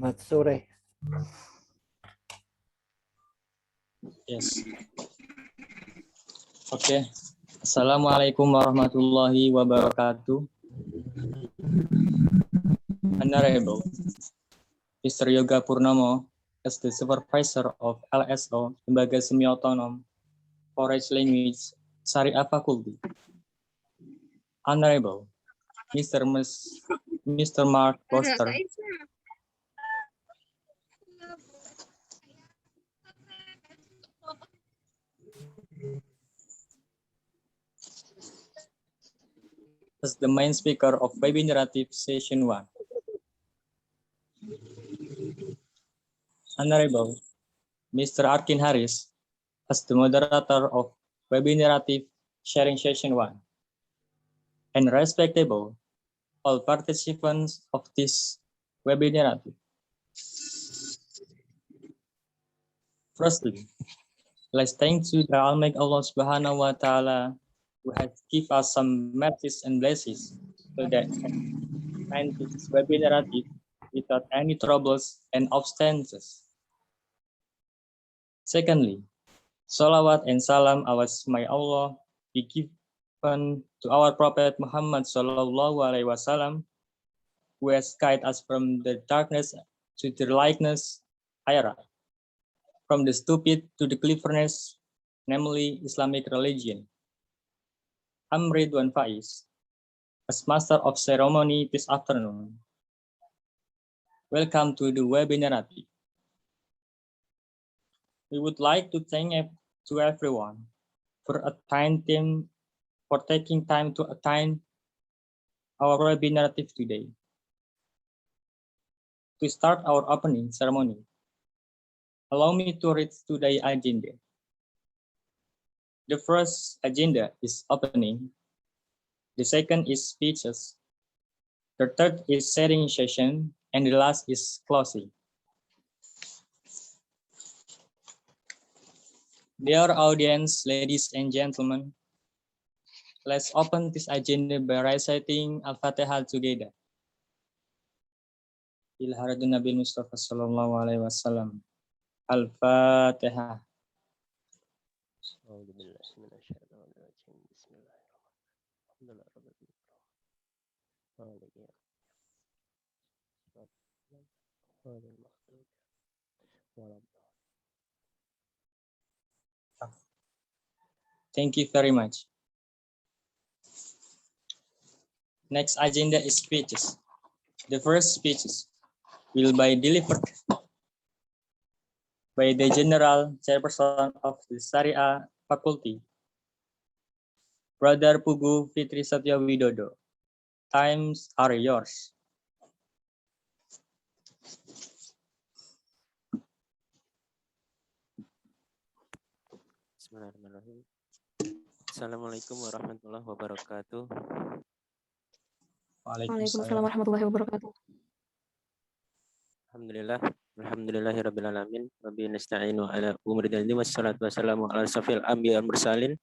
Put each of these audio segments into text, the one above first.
Selamat sore. Yes. Oke. Assalamualaikum warahmatullahi wabarakatuh. Honorable Mr. Yoga Purnomo, as the supervisor of LSO Lembaga Semi Otonom Forest Language Sharia Faculty. Honorable Mr. Mark Broster, as the main speaker of Webinative Session 1. Honorable Mr. Arkin Harris, as the moderator of Webinative Sharing Session 1. And respectable all participants of this Webinative. Firstly, let's thank to the Almighty Allah Subhanahu wa Ta'ala who has given us some mercies and blessings so that and this Webinative without any troubles and obstacles. Secondly, salawat and salam awas my Allah be given to our Prophet Muhammad Sallallahu Alaihi Wasallam, who has guided us from the darkness to the lightness era, from the stupid to the cleverness, namely Islamic religion. I'm Ridwan Faiz, as Master of Ceremony this afternoon. Welcome to the Webinative. We would like to thank to everyone for taking time to attend our Webinative today. To start our opening ceremony, allow me to read today's agenda. The first agenda is opening. The second is speeches. The third is sharing session, and the last is closing. Dear audience, ladies and gentlemen, let's open this agenda by reciting Al-Fatihah together. Ilharadun Nabi Mustafa Sallallahu Alaihi Wasallam. Al-Fatihah. Thank you very much. Next agenda is speeches. The first speeches will be delivered by the General Chairperson of the Sharia Faculty, Brother Pugu Fitri Satya Widodo. Times are yours. Bismillahirrahmanirrahim. Assalamualaikum warahmatullahi wabarakatuh. Waalaikumsalam warahmatullahi wabarakatuh. Alhamdulillahirabbil alamin. Rabbi nasta'inu ala umuri dini wassalatu wassalamu ala safil anbiya wal mursalin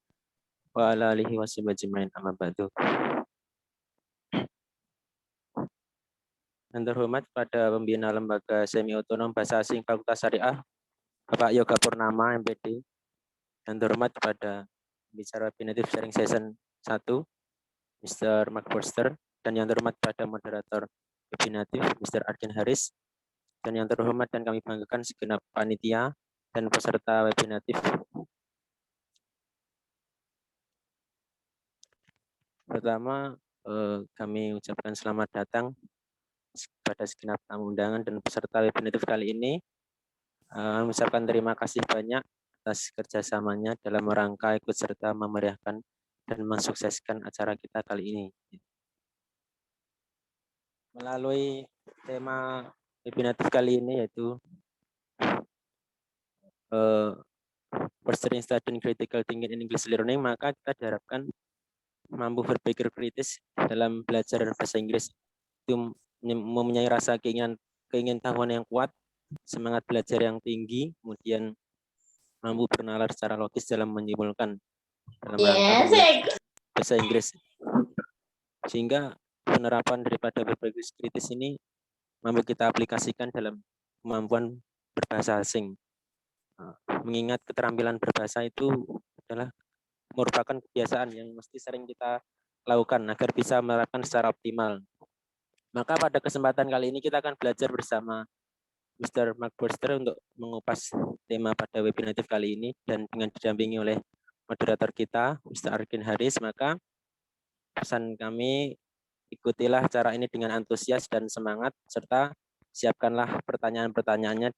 wa ala alihi washabihi ajmain amma ba'du. Yang terhormat pada pembina Lembaga Semi Otonom Bahasa Asing Fakultas Syariah, Bapak Yoga Purnama, MPD. Yang terhormat pada bicara Webinative Sharing Session 1, Mr. Mark Broster, dan yang terhormat pada moderator Webinative, Mr. Arkin Harris, dan yang terhormat dan kami banggakan segenap panitia dan peserta Webinative. Pertama, kami ucapkan selamat datang pada segenap tamu undangan dan peserta Webinative kali ini. Mengucapkan terima kasih banyak atas kerjasamanya dalam rangka ikut serta memeriahkan dan mensukseskan acara kita kali ini. Melalui tema Webinative kali ini yaitu Fostering Studying Critical Thinking in English Learning, maka kita diharapkan mampu berpikir kritis dalam belajar bahasa Inggris, itu mempunyai rasa keingintahuan yang kuat, semangat belajar yang tinggi, kemudian mampu bernalar secara logis dalam menyimpulkan dalam rangka bahasa Inggris. Sehingga penerapan daripada berpikir kritis ini mampu kita aplikasikan dalam kemampuan berbahasa asing. Mengingat keterampilan berbahasa itu adalah merupakan kebiasaan yang mesti sering kita lakukan agar bisa menerapkan secara optimal. Maka pada kesempatan kali ini kita akan belajar bersama Mr. Mark Broster untuk mengupas tema pada Webinative kali ini, dan dengan didampingi oleh moderator kita, Mr. Arkin Haris. Maka pesan kami, ikutilah acara ini dengan antusias dan semangat, serta siapkanlah pertanyaan-pertanyaannya,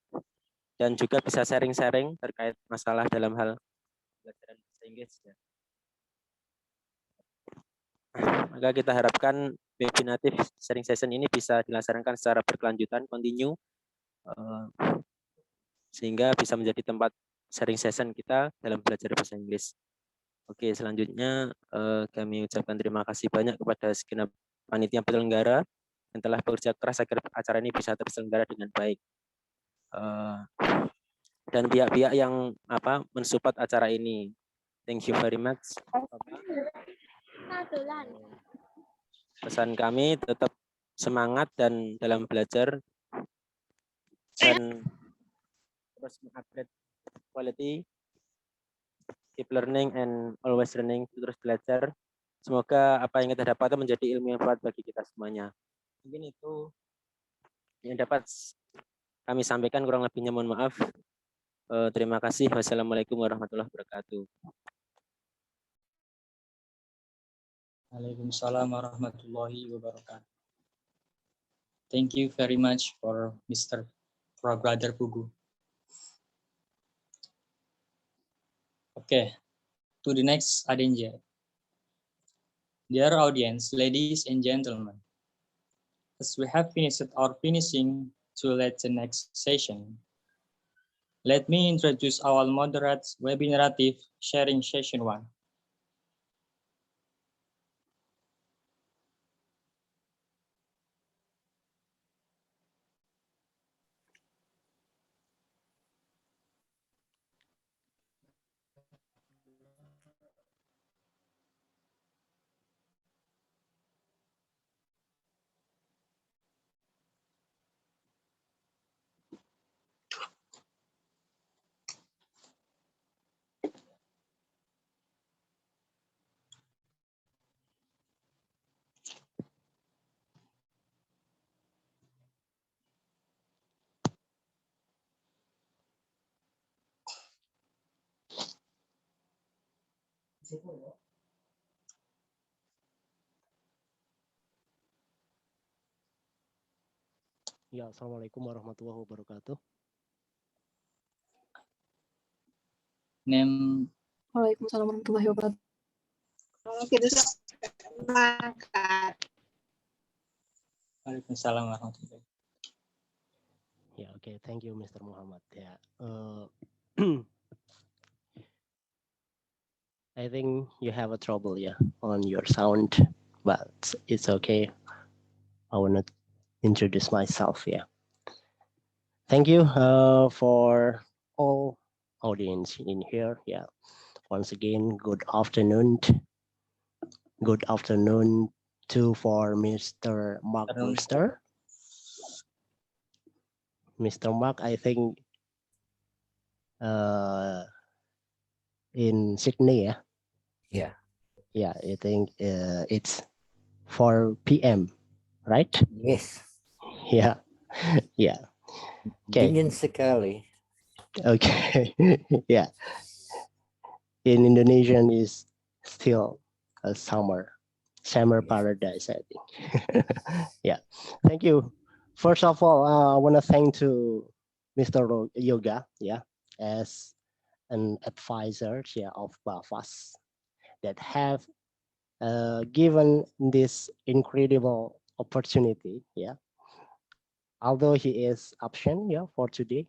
dan juga bisa sharing-sharing terkait masalah dalam hal pelajaran bahasa Inggris. Maka kita harapkan Webinative sharing session ini bisa dilaksanakan secara berkelanjutan, continue, sehingga bisa menjadi tempat sharing session kita dalam belajar bahasa Inggris. Oke, selanjutnya kami ucapkan terima kasih banyak kepada segenap panitia penyelenggara yang telah bekerja keras agar acara ini bisa terselenggara dengan baik. Dan pihak-pihak yang mensupport acara ini. Thank you very much. Pesan kami tetap semangat dan dalam belajar dan terus mengupgrade quality, keep learning and always learning, terus belajar. Semoga apa yang kita dapatkan menjadi ilmu yang bermanfaat bagi kita semuanya. Mungkin itu yang dapat kami sampaikan, kurang lebihnya mohon maaf. Terima kasih. Wassalamualaikum warahmatullahi wabarakatuh. Waalaikumsalam warahmatullahi wabarakatuh. Thank you very much for Brother Pugu. Okay, to the next Adenja. Dear audience, ladies and gentlemen, as we have finishing to let the next session, let me introduce our moderate Webinative sharing session 1. Ya, assalamualaikum warahmatullahi wabarakatuh. Waalaikumsalam warahmatullahi wabarakatuh. Waalaikumsalam warahmatullahi wabarakatuh. Yeah, okay. Thank you, Mr. Muhammad. Yeah. I think you have a trouble, on your sound, but it's okay. I want to introduce myself. Yeah. Thank you for all audience in here. Yeah. Once again, good afternoon. Good afternoon for Mr. Mark Broster. Mr. Mark, I think in Sydney, yeah. Yeah. Yeah, I think it's 4 p.m., right? Yes. Yeah. Yeah. Okay. Dingin sekali. Okay. Yeah. In Indonesian is still a summer paradise, I think. Yeah. Thank you. First of all, I want to thank to Mr. Yoga, as an advisor of BAFAS that have given this incredible opportunity, although he is absent, for today,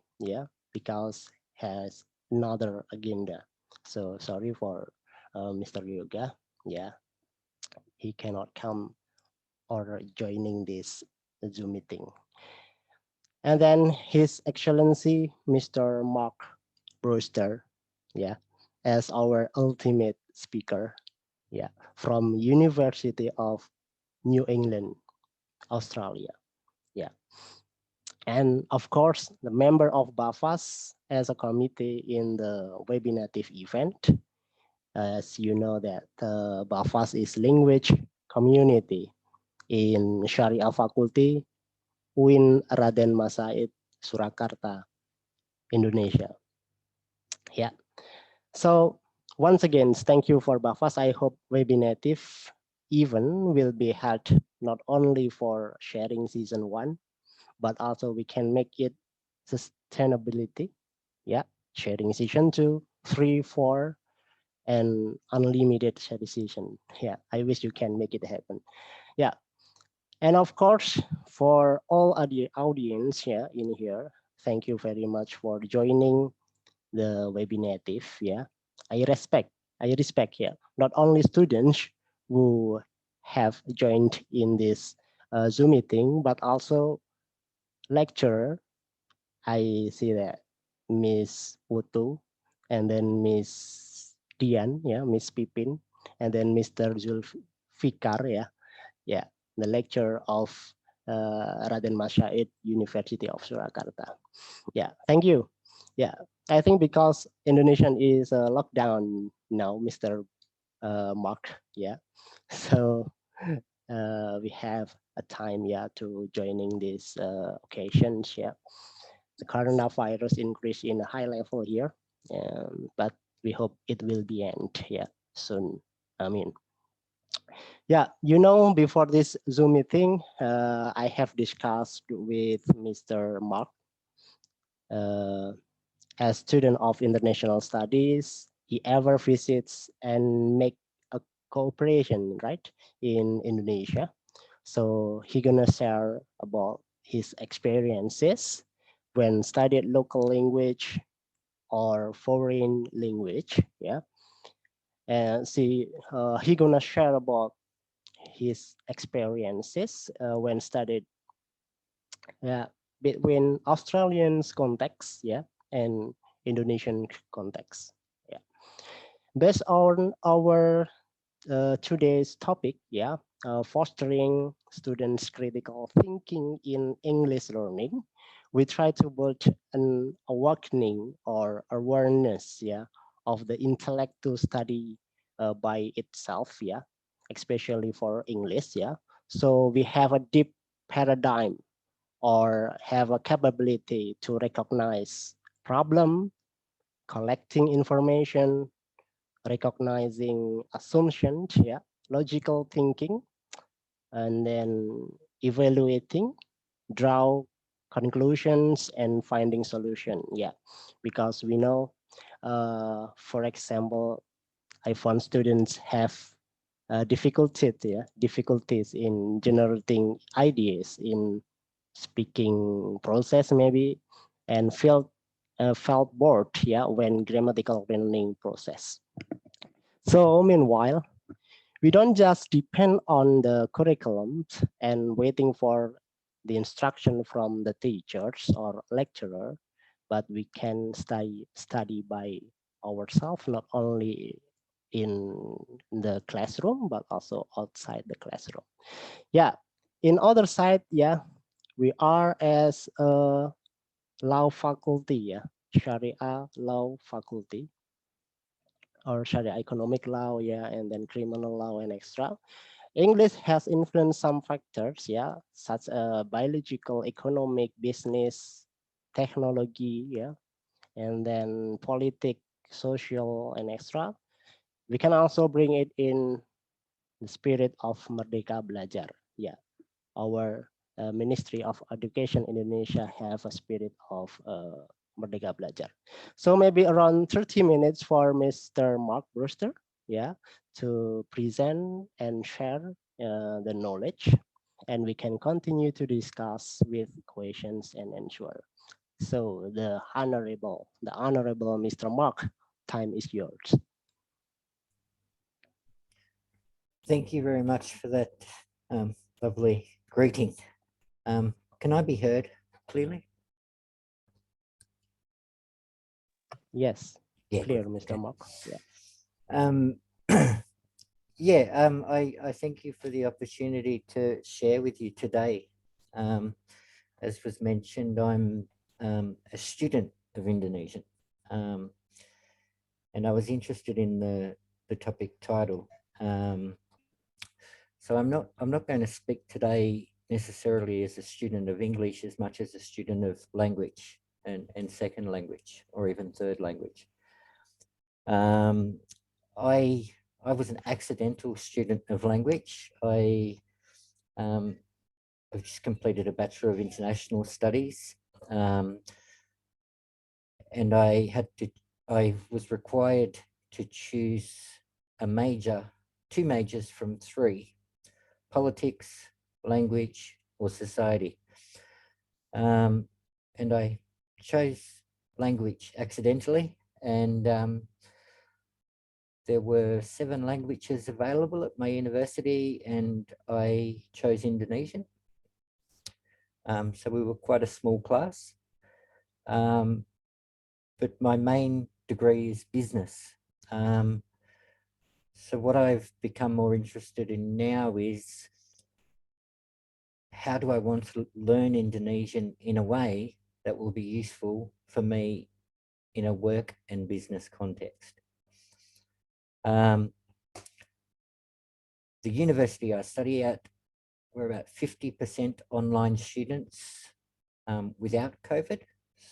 because has another agenda. So sorry for Mr. Yoga, he cannot come or joining this Zoom meeting. And then His Excellency Mr. Mark Broster, as our ultimate speaker, from University of New England, Australia. And of course, the member of BAFAS as a committee in the Webinative event. As you know that BAFAS is language community in Sharia faculty UIN Raden Masaid, Surakarta, Indonesia. Yeah. So once again, thank you for BAFAS. I hope Webinative event will be held not only for sharing season 1, but also we can make it sustainability. Yeah, sharing season 2, 3, 4, and unlimited sharing season. Yeah, I wish you can make it happen. Yeah, and of course, for all the audience in here, thank you very much for joining the Webinative. Yeah, I respect, yeah, not only students who have joined in this Zoom meeting, but also lecturer. I see that Miss Putu, and then Miss Dian, yeah, Miss Pipin, and then Mr. Zulfikar, yeah, the lecturer of Raden Masyaid, University of Surakarta. Yeah, thank you. Yeah, I think because Indonesian is lockdown now, Mr. Mark. Yeah, so we have a time, to joining these occasions. Yeah, the coronavirus increase in a high level here, but we hope it will be end. Yeah, soon. I mean, yeah, before this Zoom meeting, I have discussed with Mr. Mark, as student of international studies, he ever visits and make a cooperation, right, in Indonesia. So he gonna share about his experiences when studied local language or foreign language, yeah. And he gonna share about his experiences when studied between Australian's context, and Indonesian context. Yeah. Based on our today's topic, fostering students' critical thinking in English learning, we try to build an awakening or awareness, of the intellect to study by itself, especially for English, So we have a deep paradigm or have a capability to recognize problem, collecting information, recognizing assumptions, logical thinking, and then evaluating, draw conclusions, and finding solution. Yeah, because we know, for example, iPhone students have difficulties in generating ideas in speaking process maybe, and felt bored, when grammatical learning process. So meanwhile, we don't just depend on the curriculum and waiting for the instruction from the teachers or lecturer, but we can study by ourselves, not only in the classroom, but also outside the classroom. Yeah, in other side, we are as a law faculty, Sharia law faculty, or Sharia economic law, and then criminal law and extra. English has influenced some factors, such as biological, economic, business, technology, and then politics, social, and extra. We can also bring it in the spirit of Merdeka Belajar. Yeah, our Ministry of Education Indonesia have a spirit of Merdeka Belajar. So maybe around 30 minutes for Mr. Mark Broster, to present and share the knowledge, and we can continue to discuss with questions and answer. So the honorable Mr. Mark, time is yours. Thank you very much for that lovely greeting. Can I be heard clearly? Yes, yeah, clear, good. Mr. Okay. Mark. Yeah. I thank you for the opportunity to share with you today. as was mentioned, I'm a student of Indonesian, and I was interested in the topic title. So I'm not going to speak today necessarily as a student of English as much as a student of language and second language or even third language. I was an accidental student of language. I've just completed a Bachelor of International Studies, and I was required to choose a major, 2 majors from 3: politics, language, or society. And I chose language accidentally, and there were 7 languages available at my university, and I chose Indonesian. So we were quite a small class, but my main degree is business. So what I've become more interested in now is, how do I want to learn Indonesian in a way that will be useful for me in a work and business context? The university I study at, we're about 50% online students without COVID.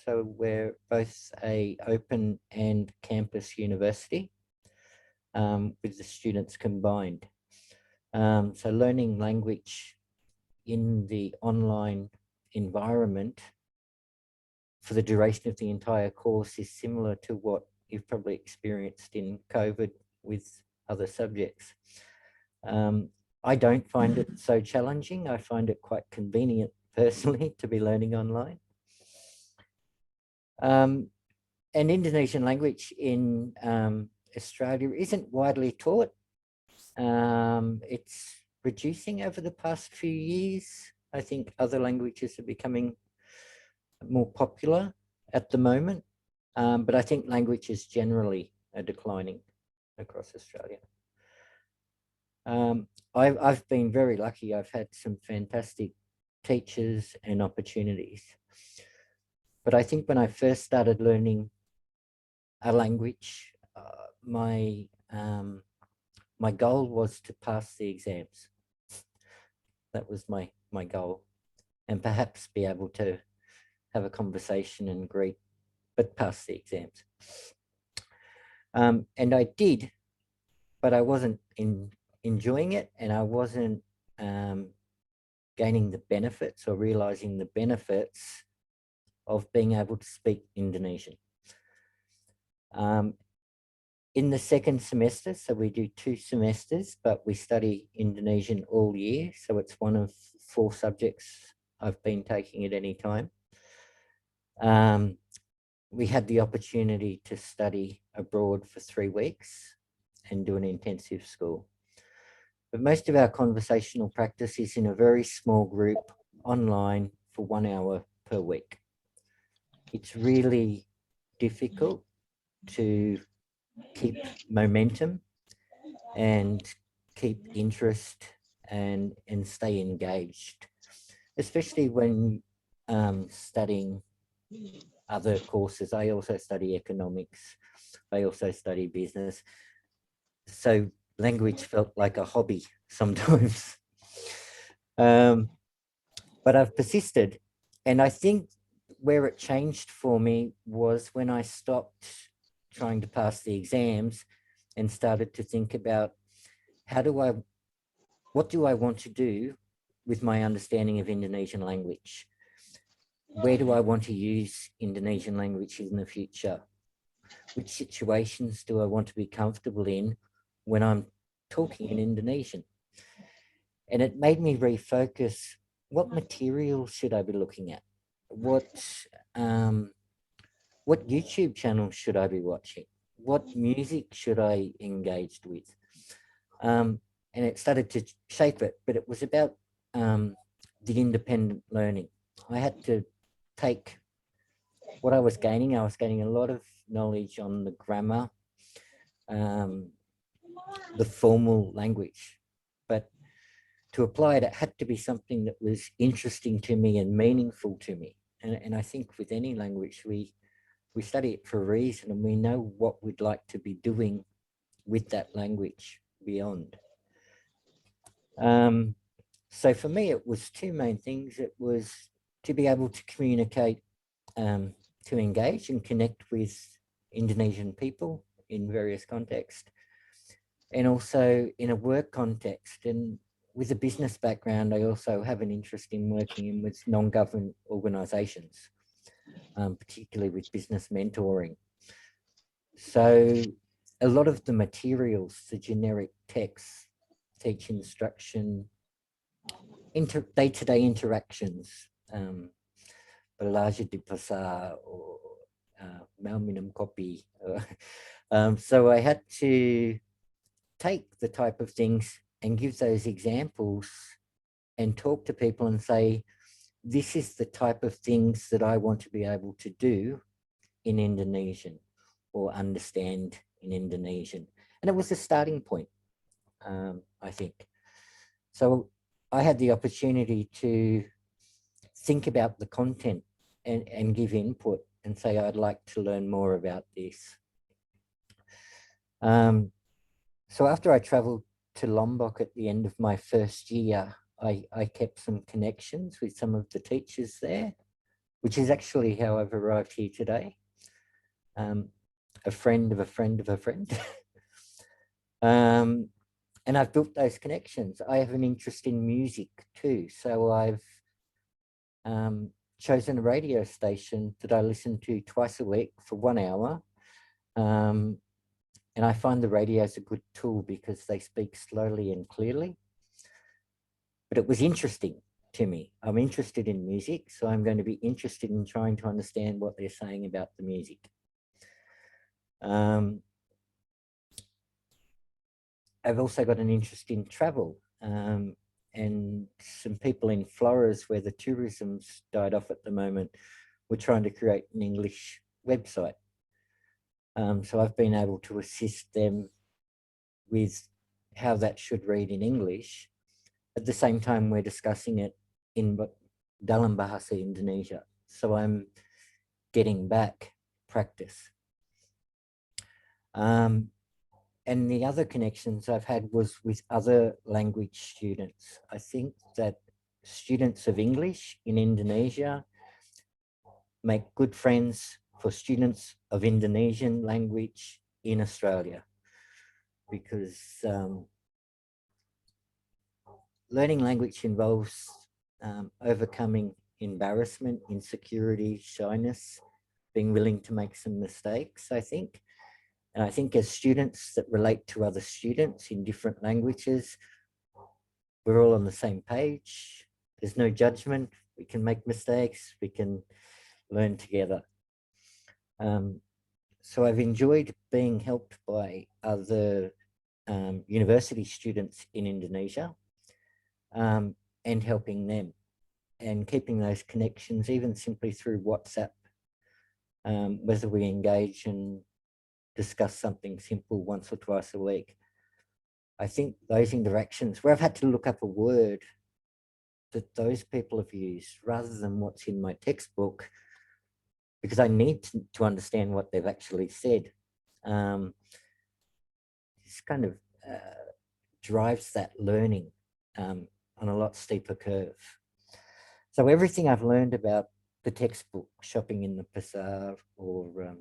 So we're both a open and campus university with the students combined. So learning language in the online environment for the duration of the entire course is similar to what you've probably experienced in COVID with other subjects. I don't find it so challenging. I find it quite convenient personally to be learning online. And Indonesian language in Australia isn't widely taught. It's reducing over the past few years. I think other languages are becoming more popular at the moment, but I think languages generally are declining across Australia. I've been very lucky. I've had some fantastic teachers and opportunities. But I think when I first started learning a language, my goal was to pass the exams. That was my goal, and perhaps be able to have a conversation and greet, but pass the exams. And I did, but I wasn't enjoying it, and I wasn't gaining the benefits or realizing the benefits of being able to speak Indonesian. In the second semester, so we do 2 semesters, but we study Indonesian all year. So it's one of 4 subjects I've been taking at any time. We had the opportunity to study abroad for 3 weeks and do an intensive school. But most of our conversational practice is in a very small group online for 1 hour per week. It's really difficult to keep momentum and keep interest and stay engaged, especially when studying other courses. I also study economics. I also study business. So language felt like a hobby sometimes. But I've persisted. And I think where it changed for me was when I stopped trying to pass the exams and started to think about, what do I want to do with my understanding of Indonesian language? Where do I want to use Indonesian language in the future? Which situations do I want to be comfortable in when I'm talking in Indonesian? And it made me refocus, what material should I be looking at? What YouTube channels should I be watching? What music should I engage with? And it started to shape it, but it was about the independent learning. I had to take what I was gaining. I was gaining a lot of knowledge on the grammar, the formal language, but to apply it, it had to be something that was interesting to me and meaningful to me. And I think with any language, we study it for a reason, and we know what we'd like to be doing with that language beyond. So for me, it was two main things. It was to be able to communicate, to engage and connect with Indonesian people in various contexts, and also in a work context. And with a business background, I also have an interest in working with non-government organizations, particularly with business mentoring. So a lot of the materials, the generic texts, teach instruction, day-to-day interactions, belajar di pasar or mau minum kopi. So I had to take the type of things and give those examples and talk to people and say, this is the type of things that I want to be able to do in Indonesian or understand in Indonesian. And it was a starting point, I think. So I had the opportunity to think about the content and give input and say, I'd like to learn more about this. So after I traveled to Lombok at the end of my first year, I kept some connections with some of the teachers there, which is actually how I've arrived here today. A friend of a friend of a friend. And I've built those connections. I have an interest in music too. So I've chosen a radio station that I listen to twice a week for 1 hour. And I find the radio is a good tool because they speak slowly and clearly. But it was interesting to me. I'm interested in music, so I'm going to be interested in trying to understand what they're saying about the music. I've also got an interest in travel, and some people in Flores, where the tourism's died off at the moment, we're trying to create an English website. So I've been able to assist them with how that should read in English. At the same time, we're discussing it in dalam bahasa Indonesia. So I'm getting back practice. And the other connections I've had was with other language students. I think that students of English in Indonesia make good friends for students of Indonesian language in Australia, because learning language involves overcoming embarrassment, insecurity, shyness, being willing to make some mistakes, I think. And I think as students that relate to other students in different languages, we're all on the same page. There's no judgment. We can make mistakes. We can learn together. So I've enjoyed being helped by other university students in Indonesia and helping them and keeping those connections, even simply through WhatsApp, whether we engage and discuss something simple once or twice a week. I think those interactions where I've had to look up a word that those people have used rather than what's in my textbook, because I need to understand what they've actually said. This kind of drives that learning on a lot steeper curve. So everything I've learned about the textbook, shopping in the pasar, or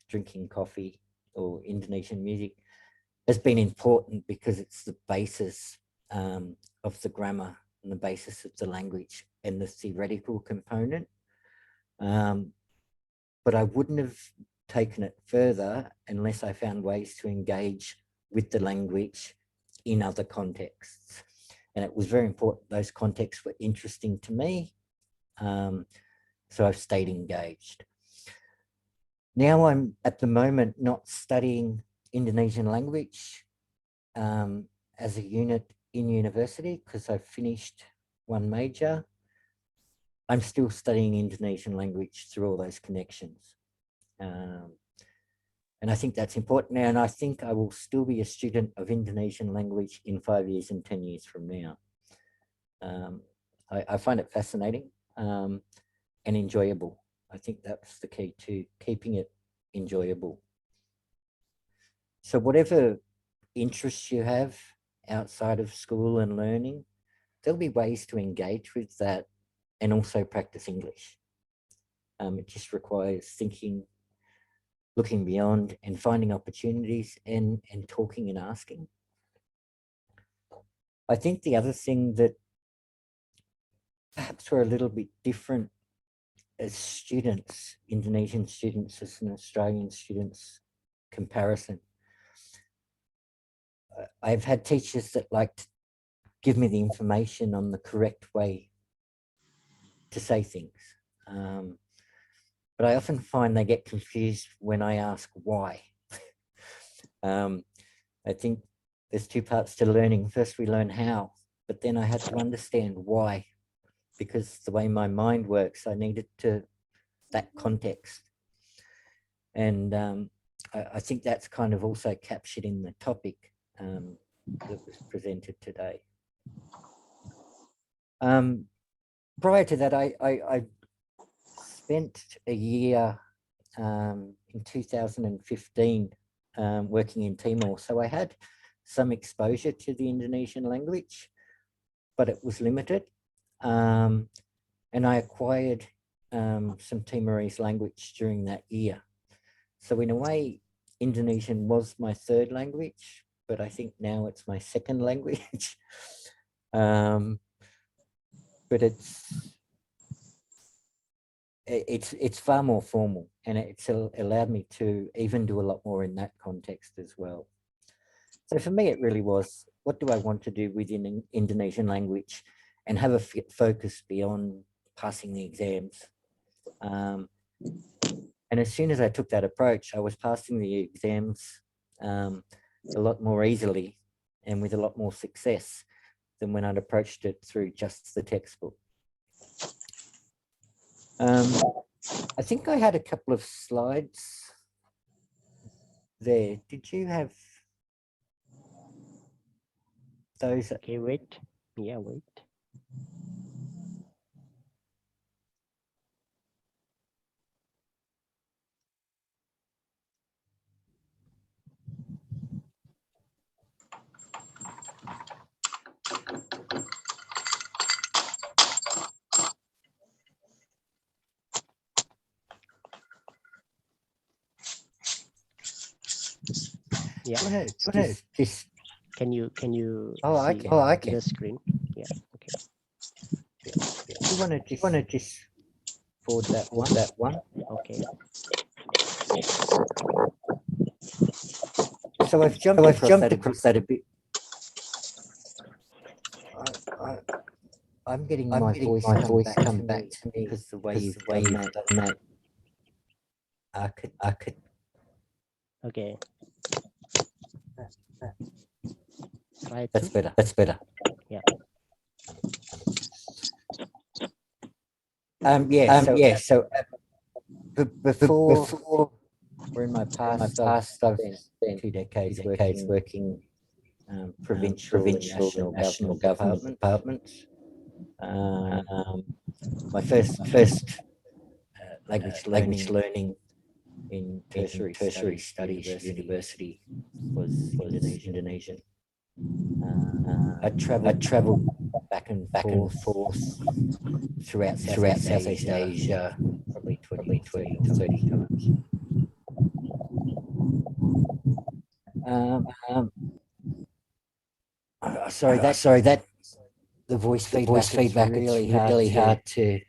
drinking coffee, or Indonesian music, has been important because it's the basis of the grammar and the basis of the language and the theoretical component. But I wouldn't have taken it further unless I found ways to engage with the language in other contexts. And it was very important those contexts were interesting to me. So I've stayed engaged. Now I'm at the moment not studying Indonesian language as a unit in university because I've finished one major. I'm still studying Indonesian language through all those connections. And I think that's important now. And I think I will still be a student of Indonesian language in 5 years and 10 years from now. I find it fascinating and enjoyable. I think that's the key to keeping it enjoyable. So whatever interests you have outside of school and learning, there'll be ways to engage with that and also practice English. It just requires thinking, looking beyond and finding opportunities and talking and asking. I think the other thing that perhaps we're a little bit different as students, Indonesian students as an Australian students comparison. I've had teachers that like to give me the information on the correct way to say things. But I often find they get confused when I ask why. I think there's two parts to learning. First, we learn how, but then I had to understand why, because the way my mind works, I needed that context. And I think that's kind of also captured in the topic that was presented today. Prior to that, I spent a year in 2015 working in Timor. So I had some exposure to the Indonesian language, but it was limited. And I acquired some Timorese language during that year. So in a way, Indonesian was my third language, but I think now it's my second language. But it's far more formal, and it's allowed me to even do a lot more in that context as well. So for me, it really was, what do I want to do within Indonesian language and have a focus beyond passing the exams? And as soon as I took that approach, I was passing the exams a lot more easily and with a lot more success than when I'd approached it through just the textbook. I think I had a couple of slides there. Did you have those? Okay, wait. Yeah, wait. Yeah. Just Can you oh, I see can. Oh, I can. the screen? Yeah. Okay. You want to just forward that one. Okay. So I've jumped across that a bit. I'm getting my voice come back to me because the way you've done that. Arkin. Okay. Try That's to. better. That's better. Yeah. So before or in my past, I've spent 2 decades working provincial and national government departments. My first language learning in tertiary studies university was Indonesian. I travelled back and forth throughout Southeast Asia, probably 20 or 30 times. Sorry, that the voice feedback is really hard to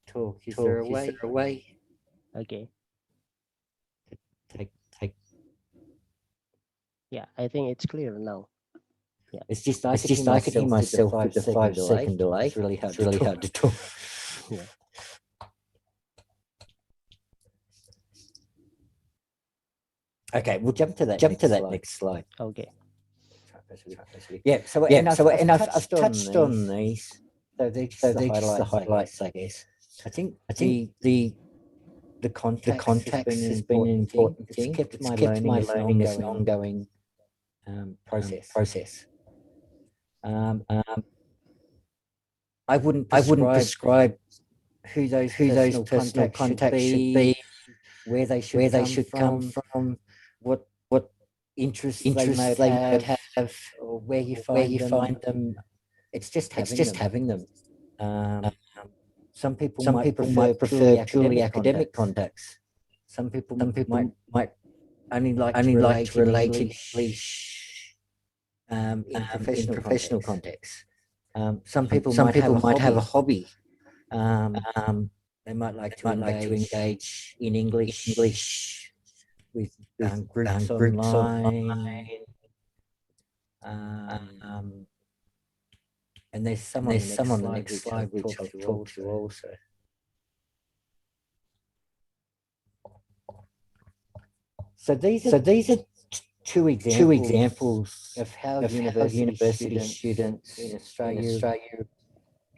talk. Is there a way? Okay. Take. Yeah, I think it's clear now. Yeah. It's just I could hear myself with the 5-second delay. It's really hard to talk. Yeah. Okay, we'll jump to that next slide. Okay. Yeah. So I've touched on these. So they're just the highlights, I guess. I think the the context has been an important thing. It's kept my learning as an ongoing process. I wouldn't describe who those personal contacts should be, where they should come from, what interests they might have, or where you find them. It's just having them. Some people might prefer purely academic contacts. Some people might only like to relate in English in professional contexts. Some people might have a hobby. They might like to engage in English with groups online. And there's some on the next slide which I'll talk to also. So these are two examples of how university students in Australia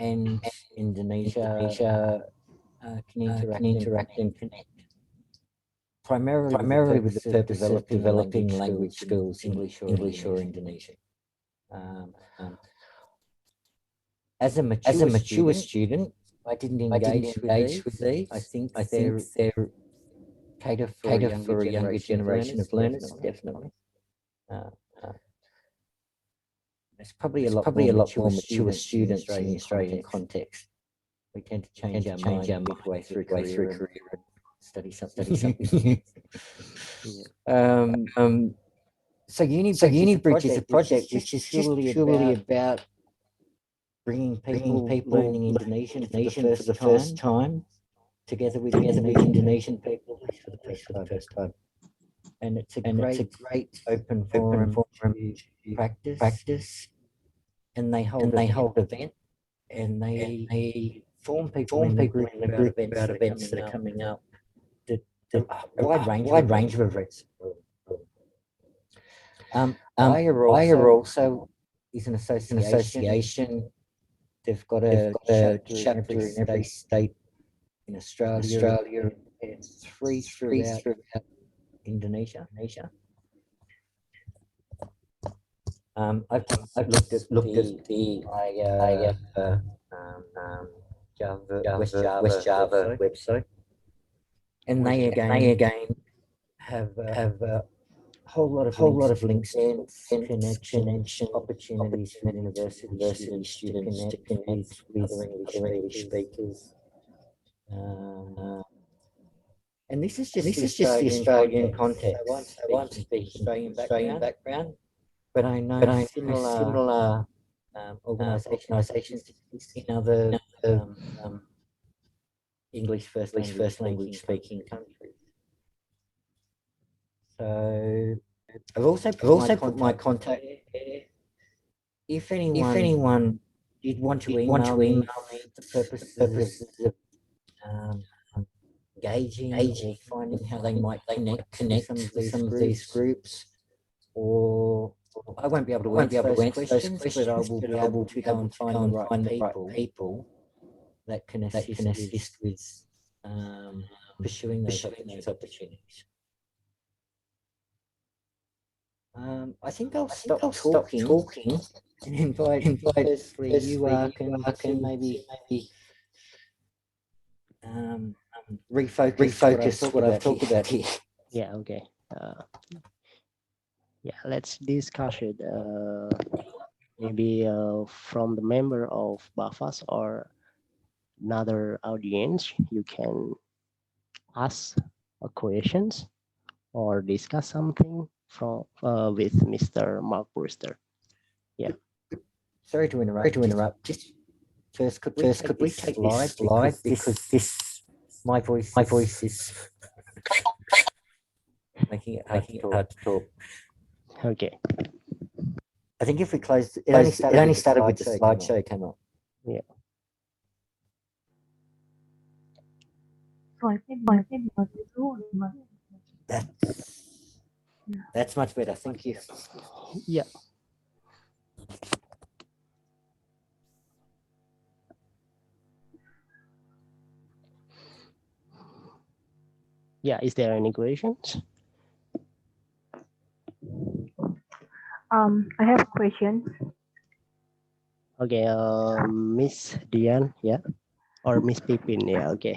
and Indonesia can interact and connect. Primarily with the purpose of developing language skills in English or Indonesian. As a mature student, I didn't engage with these. I think they're cater for a younger generation of learners, definitely. There's probably a lot more mature students in the Australian context. We tend to change our mind midway through career and study something. So UniBridge is a project which is purely about bringing people learning Indonesian for the first time, together with Indonesian people for the first time. And it's a great open forum to practice. And they hold events, and they form people in the group about events that are coming up. A wide range of events. Wire also is an association. They've got a chapter in every state in Australia. It's three throughout Indonesia. I've looked at the West Java website, and they again have a whole lot of links and connection opportunities for university students to connect with other English speakers. And this is just the Australian context. I won't speak Australian background, but I know similar organisations in other English first language speaking countries. So I've also put my contact there. If anyone did want to email me for the purposes of engaging or finding how they might connect with some of these groups, or I won't be able to answer those questions, but I will be able to go and find the right people that can assist with pursuing those opportunities. I think I'll stop talking and invite firstly you, Arkin, to maybe refocus what I've talked about here. Yeah, okay. Yeah, let's discuss it. Maybe from the member of BAFAS or another audience, you can ask questions or discuss something from with Mr. Mark Broster. Yeah. Sorry to interrupt. Just first, could we take this slide because my voice is making it hard to talk. Okay. I think if we close, it only started with the slideshow came up. Yeah. That's much better. Thank you. Yeah. Yeah, is there any questions? I have a question. Okay, Miss Dian, yeah, or Miss Pipin, yeah, okay,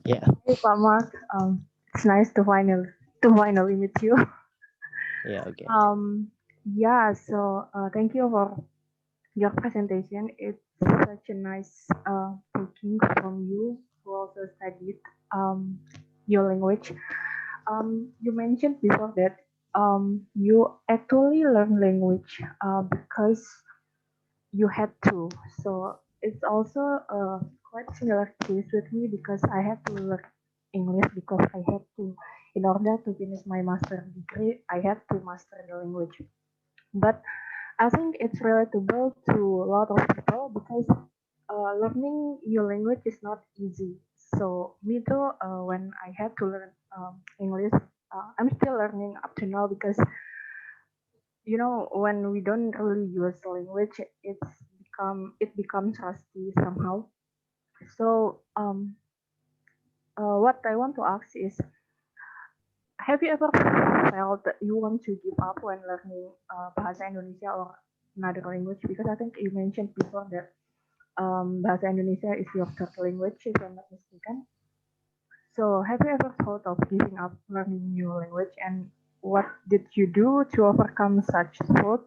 yeah, Hey, Pak Mark. It's nice to finally meet you. yeah, okay. Yeah. So thank you for your presentation. It's such a nice taking from you who also studied your language. You mentioned before that you actually learn language because you had to. So it's also a quite similar case with me because I had to learn English because I had to, in order to finish my master degree, I had to master the language. But I think it's relatable to a lot of people because learning your language is not easy. So me too, when I had to learn English, I'm still learning up to now because when we don't really use the language, it becomes rusty somehow. So what I want to ask is, have you ever felt that you want to give up when learning bahasa Indonesia or another language? Because I think you mentioned before that bahasa Indonesia is your third language, if I'm not mistaken. So have you ever thought of giving up learning new language, and what did you do to overcome such thought?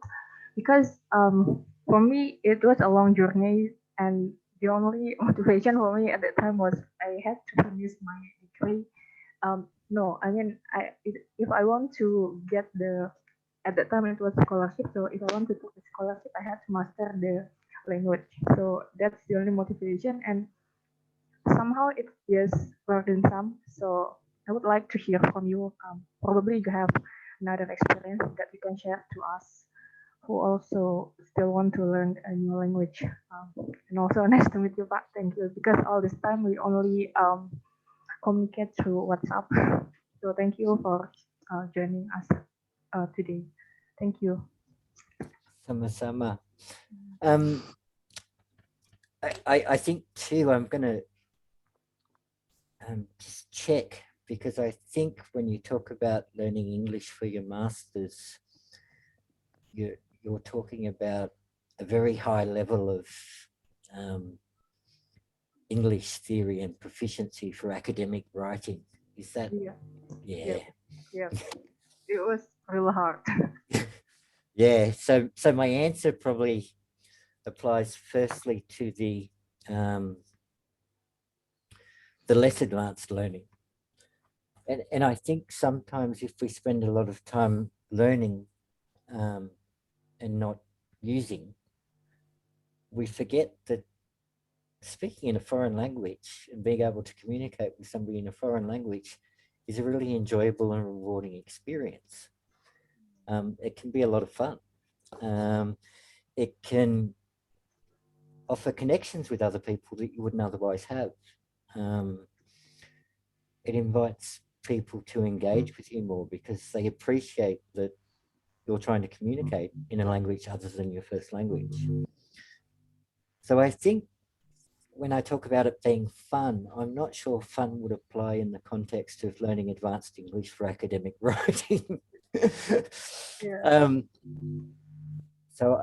Because for me, it was a long journey, and the only motivation for me at that time was I had to finish my degree. No, I mean, if I want to get at that time it was scholarship. So if I want to take the scholarship, I had to master the language. So that's the only motivation, and somehow it's just burdensome. So I would like to hear from you. Probably you have another experience that you can share to us who also still want to learn a new language. And also nice to meet you, Pak. Thank you. Because all this time we only communicate through WhatsApp. So thank you for joining us today. Thank you. Sama-sama. I think too, I'm going to just check, because I think when you talk about learning English for your masters, you're talking about a very high level of English theory and proficiency for academic writing. Is that? Yeah. Yeah. Yeah. It was real hard. Yeah. So my answer probably applies firstly to the less advanced learning. And I think sometimes if we spend a lot of time learning and not using, we forget that speaking in a foreign language and being able to communicate with somebody in a foreign language is a really enjoyable and rewarding experience. It can be a lot of fun. It can offer connections with other people that you wouldn't otherwise have. It invites people to engage with you more because they appreciate that you're trying to communicate in a language other than your first language. So I think when I talk about it being fun, I'm not sure fun would apply in the context of learning advanced English for academic writing. Yeah. So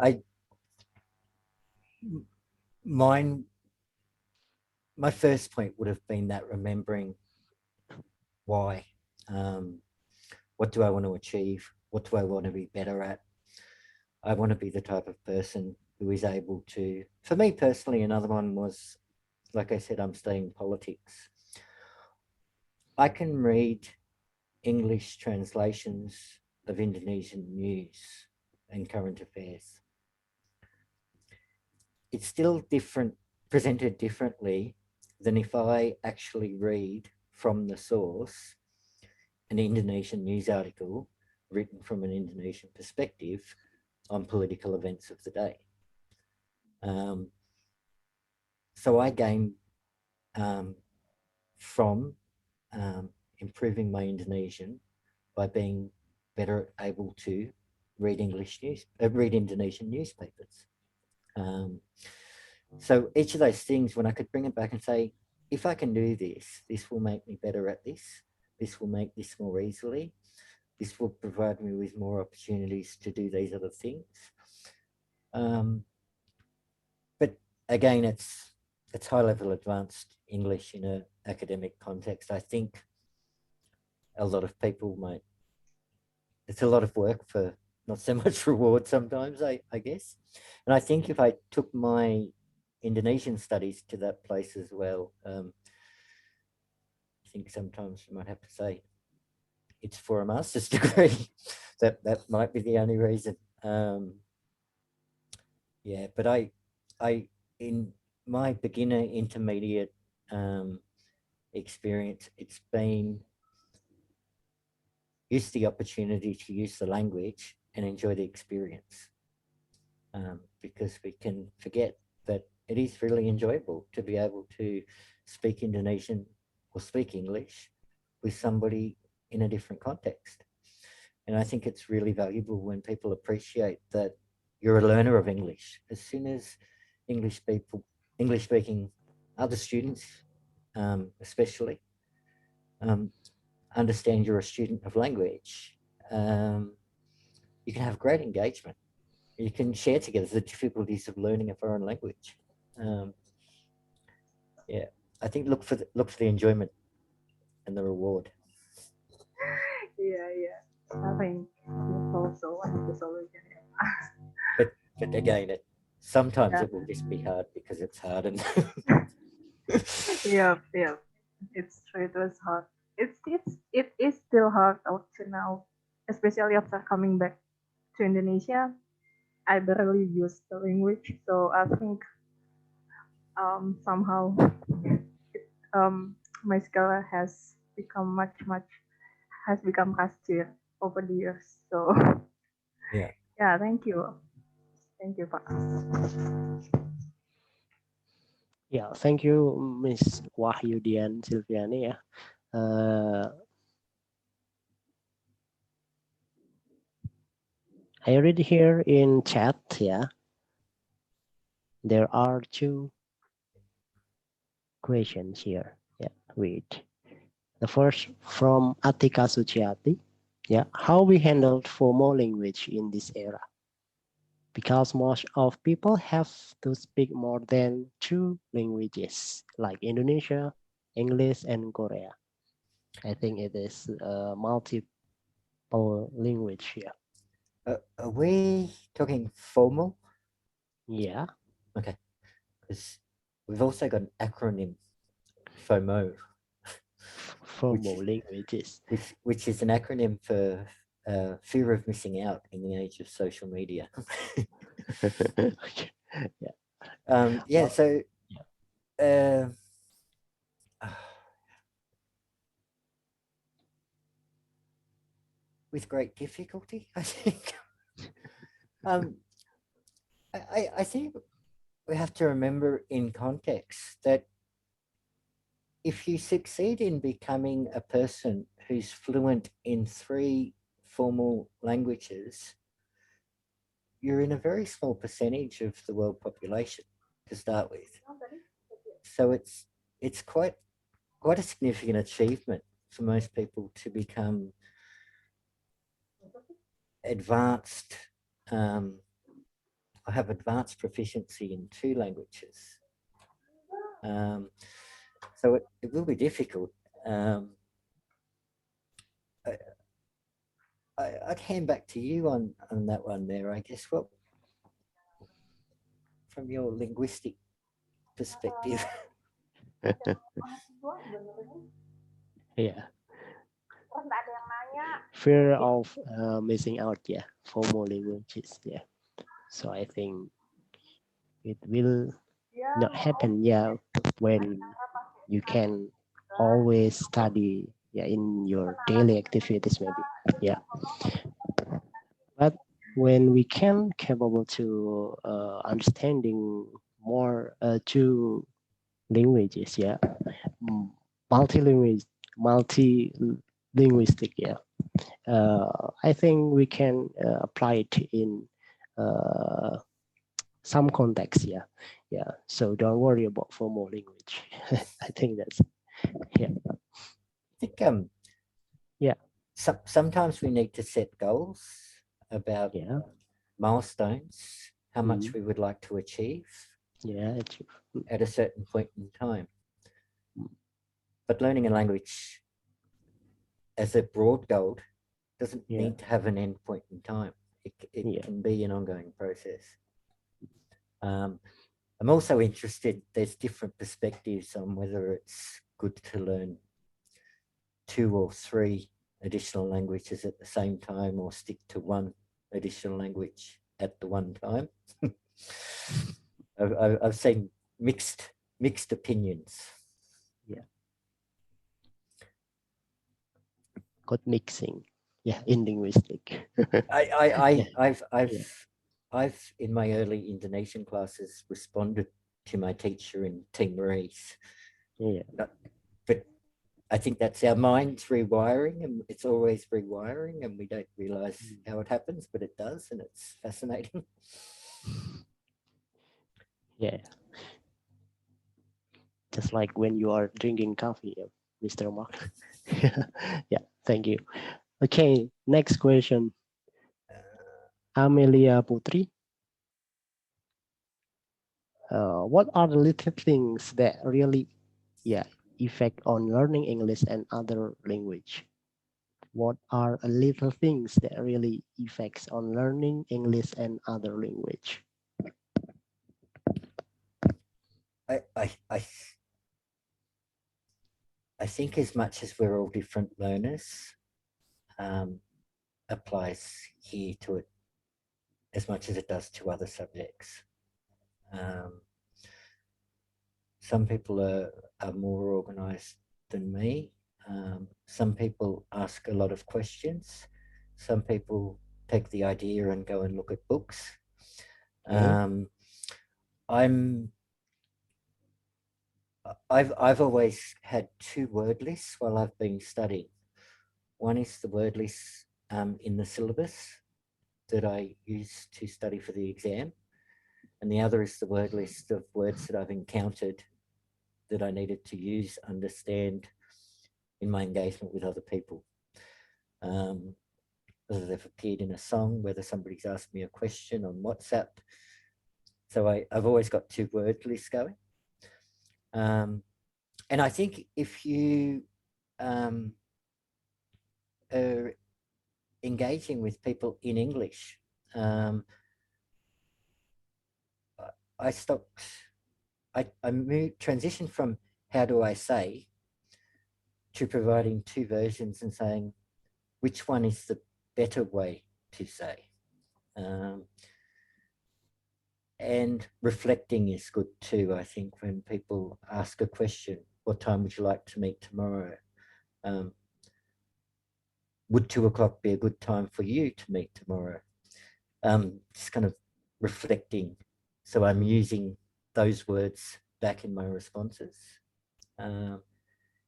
my first point would have been that remembering why. What do I want to achieve? What do I want to be better at? I want to be the type of person who is able to, for me personally, another one was, like I said, I'm studying politics. I can read English translations of Indonesian news and current affairs. It's still different, presented differently than if I actually read from the source an Indonesian news article written from an Indonesian perspective on political events of the day. So I gain from improving my Indonesian by being better able to read read Indonesian newspapers. So each of those things, when I could bring it back and say, if I can do this, this will make me better at this, this will make this more easily. This will provide me with more opportunities to do these other things. But again, it's high-level advanced English in an academic context. I think a lot of people might, it's a lot of work for not so much reward sometimes, I guess. And I think if I took my Indonesian studies to that place as well, I think sometimes you might have to say it's for a master's degree. that might be the only reason. Yeah, but I in my beginner intermediate experience, it's been use the opportunity to use the language and enjoy the experience, because we can forget that it is really enjoyable to be able to speak Indonesian or speak English with somebody in a different context. And I think it's really valuable when people appreciate that you're a learner of English. As soon as English speaking other students, especially, understand you're a student of language, you can have great engagement. You can share together the difficulties of learning a foreign language. Yeah, I think look for the enjoyment and the reward. Yeah. I think that's also one of the solution. But again, sometimes it will just be hard because it's hard. And Yeah. It's true. It was hard. It is still hard up to now, especially after coming back to Indonesia. I barely use the language, so I think somehow my skill has become has become rusty over the years. So yeah, thank you, Pak. Yeah, thank you, Miss Wahyudian Silviani. Yeah. I read here in chat. Yeah, there are 2 questions here. Yeah, wait. The first from Atika Suciati. Yeah, how we handled formal language in this era? Because most of people have to speak more than 2 languages, like Indonesia, English, and Korea. I think it is multiple language here. are we talking formal? Yeah. Okay, because we've also got an acronym, FOMO. Formal languages. Which is an acronym for fear of missing out in the age of social media. Yeah. So with great difficulty, I think. I think we have to remember in context that if you succeed in becoming a person who's fluent in 3 formal languages, you're in a very small percentage of the world population to start with. So it's quite a significant achievement for most people to become advanced, or have advanced proficiency in 2 languages. So it will be difficult. I'd hand back to you on that one there, I guess. What, from your linguistic perspective? Yeah. Fear of missing out, yeah, formal languages, yeah. So I think it will not happen, yeah, when you can always study, yeah, in your daily activities, maybe, yeah. But when we can capable to understanding more 2 languages, yeah, multi-linguistic, yeah. I think we can apply it in some context, yeah. So don't worry about formal language. I think that's, yeah. I think Yeah. Sometimes we need to set goals about Yeah. milestones, how much Mm. we would like to achieve Yeah. at a certain point in time. Mm. But learning a language as a broad goal doesn't Yeah. need to have an end point in time. It Yeah. can be an ongoing process. I'm also interested, there's different perspectives on whether it's good to learn 2 or 3 additional languages at the same time or stick to 1 additional language at the one time. I've seen mixed opinions. Yeah. Code mixing. Yeah, in linguistic. I've in my early Indonesian classes responded to my teacher in Timorese. Yeah. But I think that's our mind's rewiring, and it's always rewiring, and we don't realize how it happens, but it does, and it's fascinating. Yeah. Just like when you are drinking coffee, Mr. Mark. Yeah, thank you. Okay, next question. Amelia Putri. What are the little things that really, affect on learning English and other language? What are a little things that really affects on learning English and other language? I think as much as we're all different learners, applies here to it as much as it does to other subjects. Some people are more organized than me. Some people ask a lot of questions. Some people take the idea and go and look at books. I've always had 2 word lists while I've been studying. One is the word list in the syllabus that I use to study for the exam, and the other is the word list of words that I've encountered that I needed to use, understand in my engagement with other people. Whether they've appeared in a song, whether somebody's asked me a question on WhatsApp. So I've always got 2 word lists going. And I think if you are engaging with people in English, I transitioned from how do I say to providing 2 versions and saying which one is the better way to say. And reflecting is good too. I think when people ask a question, what time would you like to meet tomorrow? Would 2 o'clock be a good time for you to meet tomorrow? Just kind of reflecting. So I'm using those words back in my responses. And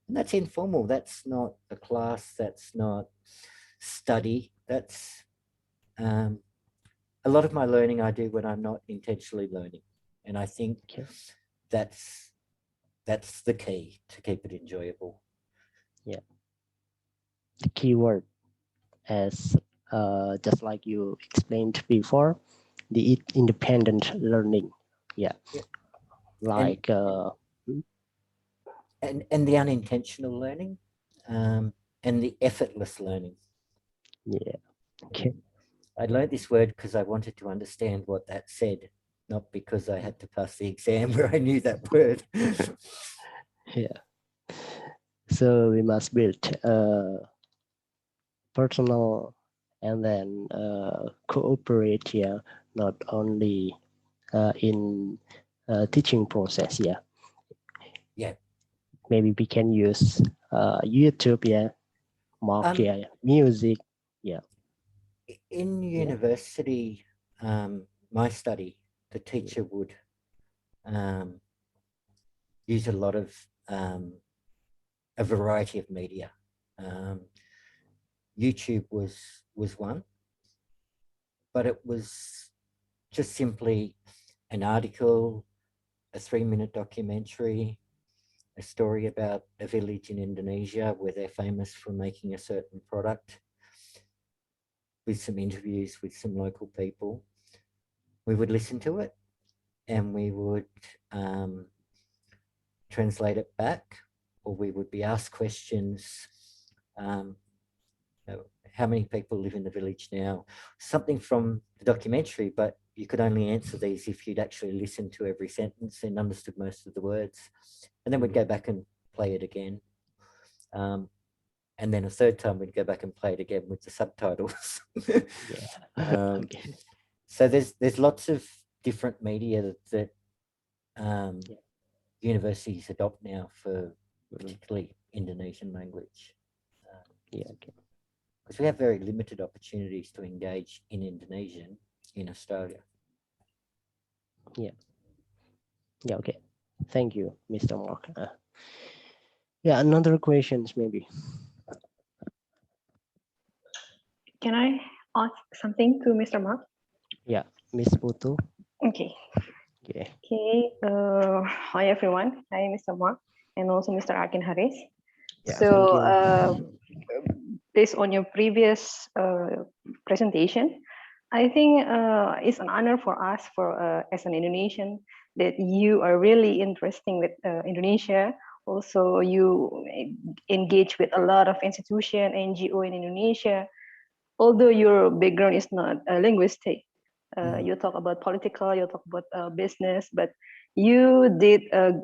that's informal. That's not a class. That's not study. That's a lot of my learning I do when I'm not intentionally learning. And I think that's the key to keep it enjoyable. Yeah. The key word, as just like you explained before, the independent learning. Yeah. Like and the unintentional learning, and the effortless learning. Yeah. Okay. I learned this word because I wanted to understand what that said, not because I had to pass the exam where I knew that word. Yeah. So we must build personal and then cooperate here, not only in teaching process. Yeah. Yeah. Maybe we can use YouTube. Yeah. Mark. Yeah. Music. Yeah. In university, my study, the teacher would use a lot of a variety of media. YouTube was one, but it was just simply an article, a 3-minute documentary, a story about a village in Indonesia where they're famous for making a certain product, with some interviews with some local people, we would listen to it and we would translate it back, or we would be asked questions. How many people live in the village now? Something from the documentary, but you could only answer these if you'd actually listened to every sentence and understood most of the words. And then we'd go back and play it again. And then a third time we'd go back and play it again with the subtitles. Okay. So there's lots of different media that universities adopt now for particularly Indonesian language. Okay. Because we have very limited opportunities to engage in Indonesian in Australia. Okay. Thank you, Mr. Mark. Another questions maybe. Can I ask something to Mr. Mark? Miss Putu. Okay. Okay. Okay. Hi everyone. Hi Mr. Mark and also Mr. Arkin Haris. Yeah, So thank based on your previous presentation, I think it's an honor for us, as an Indonesian, that you are really interested with Indonesia. Also, you engage with a lot of institution, NGO in Indonesia. Although your background is not linguistic, you talk about political, you talk about business, but you did a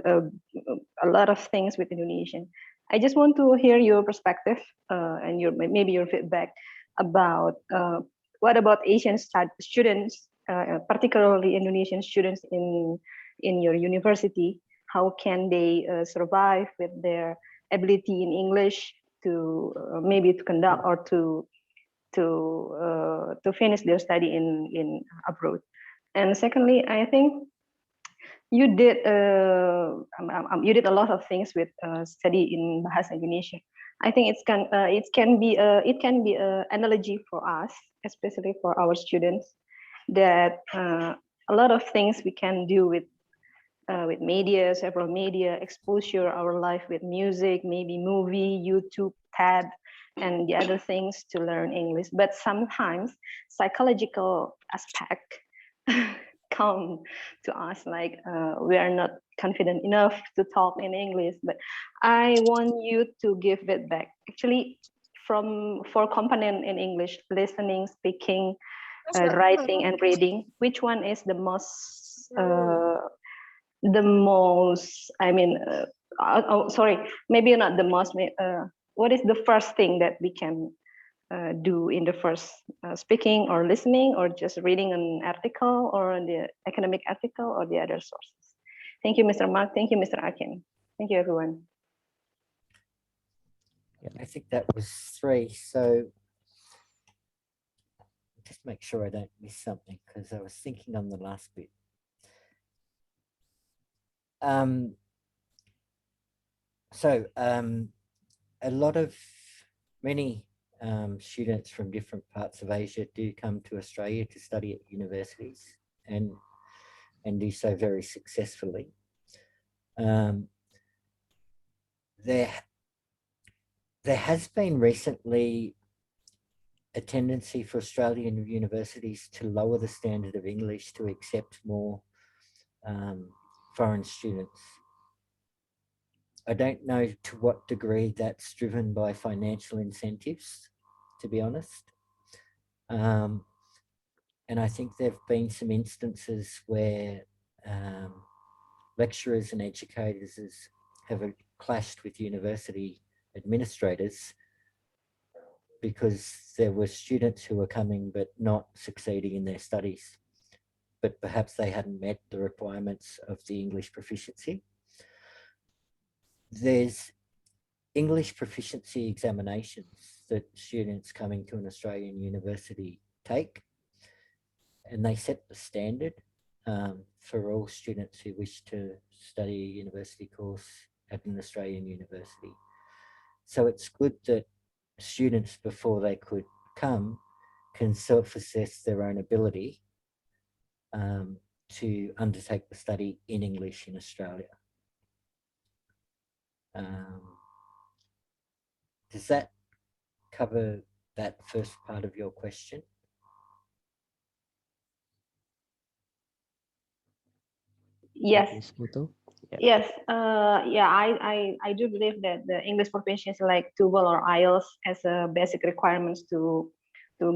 lot of things with Indonesian. I just want to hear your perspective and maybe your feedback about what about Asian students, particularly Indonesian students in your university. How can they survive with their ability in English to maybe to conduct or to finish their study in abroad? And secondly, I think you did a lot of things with study in Bahasa Indonesia. I think it can be an analogy for us, especially for our students, that a lot of things we can do with media, several media, exposure our life with music, maybe movie, YouTube, TED, and the other things to learn English. But sometimes psychological aspect come to us, like we are not confident enough to talk in English. But I want you to give feedback. Actually, for component in English, listening, speaking, writing, and reading, which one is the most sorry, maybe not the most, what is the first thing that we can do in the first speaking or listening, or just reading an article or the academic article or the other sources? Thank you, Mr. Mark. Thank you, Mr. Arkin. Thank you, everyone. I think that was 3. So just make sure I don't miss something, because I was thinking on the last bit. Many students from different parts of Asia do come to Australia to study at universities and do so very successfully. There has been recently a tendency for Australian universities to lower the standard of English to accept more foreign students. I don't know to what degree that's driven by financial incentives, to be honest. And I think there have been some instances where lecturers and educators have clashed with university administrators because there were students who were coming but not succeeding in their studies, but perhaps they hadn't met the requirements of the English proficiency. There's English proficiency examinations that students coming to an Australian university take, and they set the standard for all students who wish to study a university course at an Australian university. So it's good that students, before they could come, can self-assess their own ability to undertake the study in English in Australia. Does that cover that first part of your question? Yes. Ms. Putu? Yeah. Yes, yeah, I do believe that the English proficiency like TOEFL or IELTS as a basic requirements to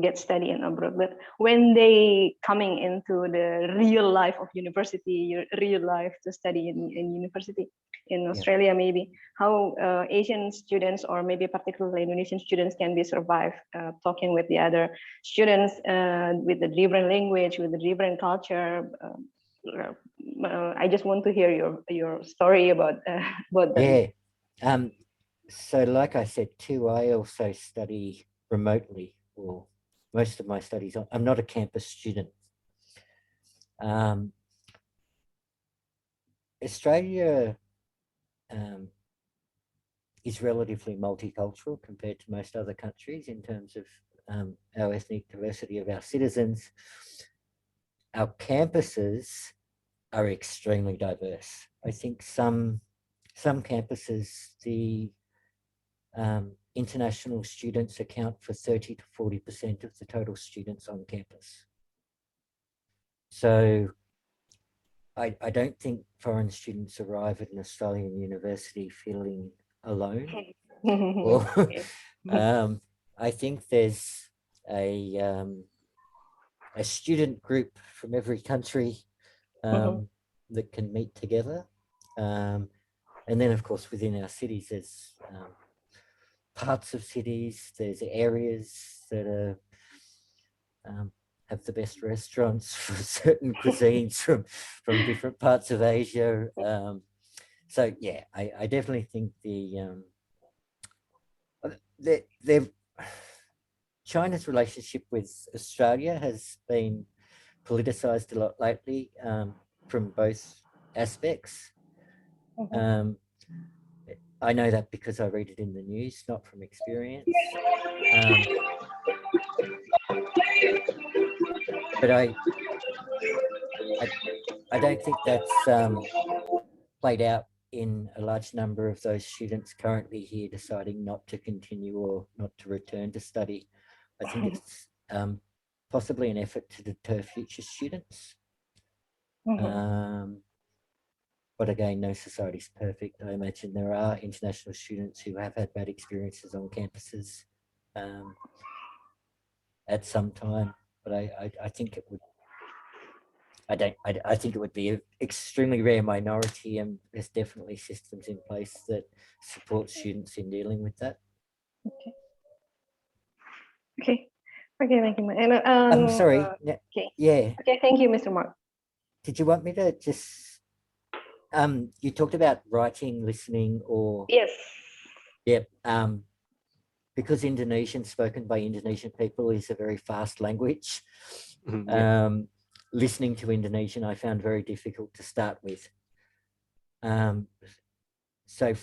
get study in abroad. But when they coming into the real life of university, real life to study in university in Australia, maybe how Asian students or maybe particularly Indonesian students can be survive talking with the other students with the different language, with the different culture. I just want to hear your story about that. Yeah. So like I said too, I also study remotely, or most of my studies. I'm not a campus student. Australia is relatively multicultural compared to most other countries in terms of our ethnic diversity of our citizens. Our campuses are extremely diverse. I think some campuses, the international students account for 30 to 40% of the total students on campus. So I don't think foreign students arrive at an Australian university feeling alone. Or, I think there's a student group from every country that can meet together. And then, of course, within our cities, there's parts of cities, there's areas that are have the best restaurants for certain cuisines from different parts of Asia. So yeah, I definitely think China's relationship with Australia has been politicized a lot lately from both aspects. I know that because I read it in the news, not from experience. But I don't think that's played out in a large number of those students currently here deciding not to continue or not to return to study. I think it's possibly an effort to deter future students. But again, no society is perfect. I imagine there are international students who have had bad experiences on campuses at some time, but I think it would. I think it would be an extremely rare minority, and there's definitely systems in place that support students in dealing with that. Okay, thank you. And, I'm sorry. okay. Yeah. Okay, thank you, Mr. Mark. Did you want me to just? You talked about writing, listening, or yes. Yep. Because Indonesian spoken by Indonesian people is a very fast language. Listening to Indonesian, I found very difficult to start with. So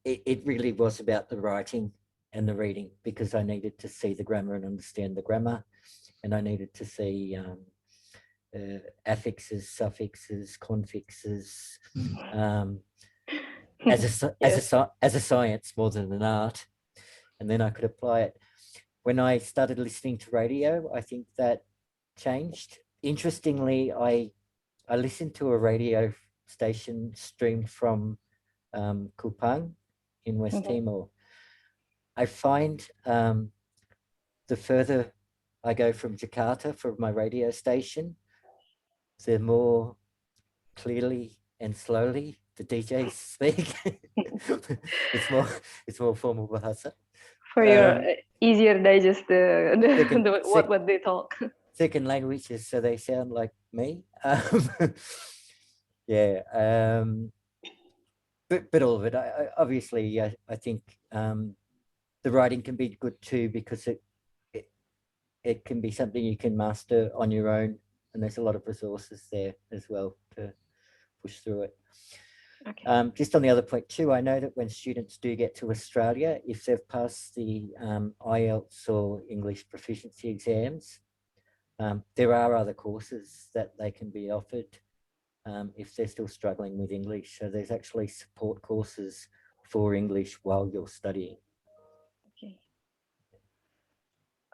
it really was about the writing and the reading, because I needed to see the grammar and understand the grammar, and I needed to see affixes, suffixes, confixes, as a science more than an art, and then I could apply it. When I started listening to radio, I think that changed. Interestingly, I listened to a radio station streamed from Kupang in West Timor. I find the further I go from Jakarta for my radio station, the more clearly and slowly the DJs speak. it's more formal bahasa. For your easier digest what they talk. Second languages, so they sound like me. Yeah. But all of it, obviously, I think the writing can be good too, because it can be something you can master on your own, and there's a lot of resources there as well to push through it. Okay. Just on the other point too, I know that when students do get to Australia, if they've passed the IELTS or English proficiency exams, there are other courses that they can be offered if they're still struggling with English. So there's actually support courses for English while you're studying. Okay.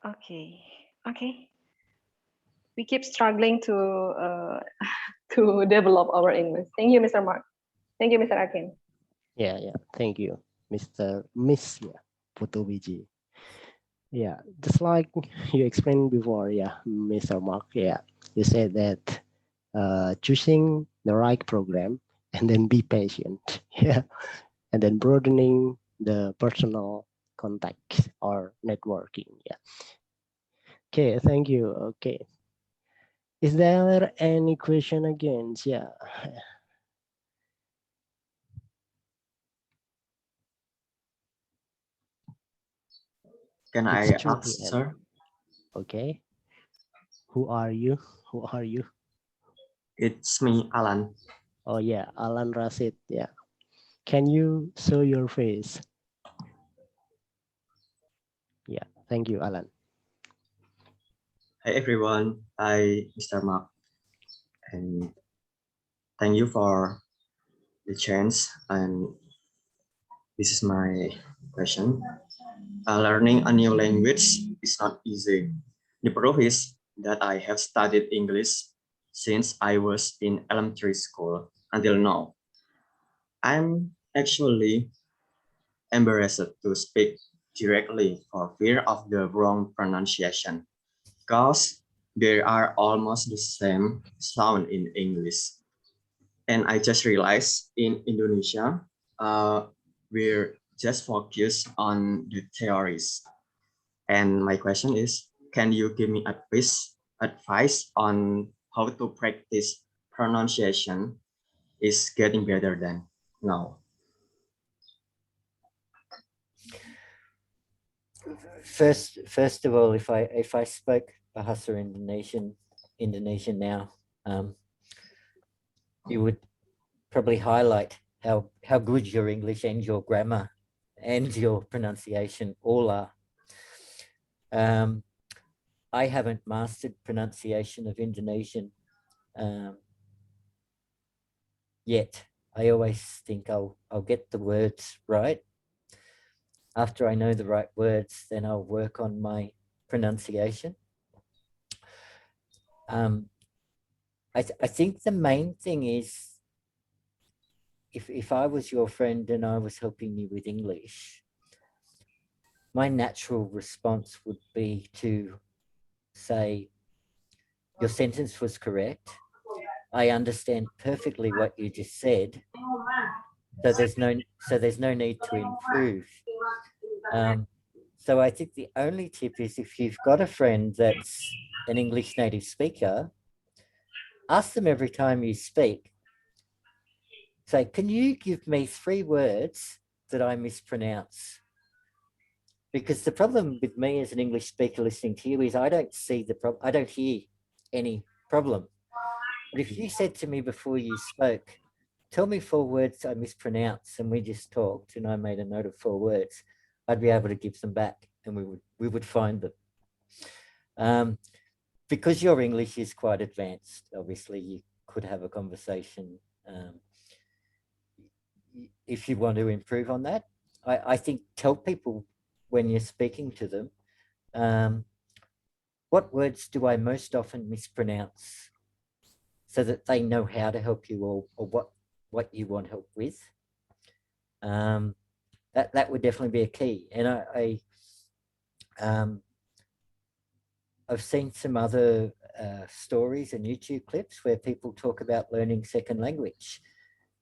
Okay. Okay. We keep struggling to to develop our English. Thank you, Mr. Mark. Thank you, Mr. Arkin. Yeah, thank you, Miss Putu Biji. Yeah, just like you explained before, Mr. Mark, you said that choosing the right program and then be patient, and then broadening the personal contact or networking, Okay, thank you. Okay, is there any question again? Yeah. Can I It's 2 ask, p.m. sir? Okay. Who are you? Who are you? It's me, Alan. Oh yeah, Alan Rasid. Yeah. Can you show your face? Yeah. Thank you, Alan. Hi, everyone. Hi, Mr. Mark. And thank you for the chance. And this is my question. Learning a new language is not easy. The proof is that I have studied English since I was in elementary school until now. I'm actually embarrassed to speak directly for fear of the wrong pronunciation, because they are almost the same sound in English. And I just realized in Indonesia, we're just focused on the theories. And my question is, can you give me advice on how to practice pronunciation is getting better than now? First of all, if I spoke Bahasa Indonesian now, you would probably highlight how good your English and your grammar and your pronunciation all are. I haven't mastered pronunciation of Indonesian yet. I always think I'll get the words right. After I know the right words, then I'll work on my pronunciation. I think the main thing is, if I was your friend and I was helping you with English, my natural response would be to say, your sentence was correct. I understand perfectly what you just said. So there's no need to improve. So I think the only tip is, if you've got a friend that's an English native speaker, ask them every time you speak, say, can you give me 3 words that I mispronounce? Because the problem with me as an English speaker listening to you is I don't see the problem. I don't hear any problem. But if you said to me before you spoke, tell me 4 words I mispronounce, and we just talked and I made a note of 4 words, I'd be able to give them back and we would find them. Because your English is quite advanced, obviously you could have a conversation if you want to improve on that. I think tell people when you're speaking to them, what words do I most often mispronounce, so that they know how to help you, or what you want help with. That would definitely be a key. And I've seen some other stories and YouTube clips where people talk about learning second language,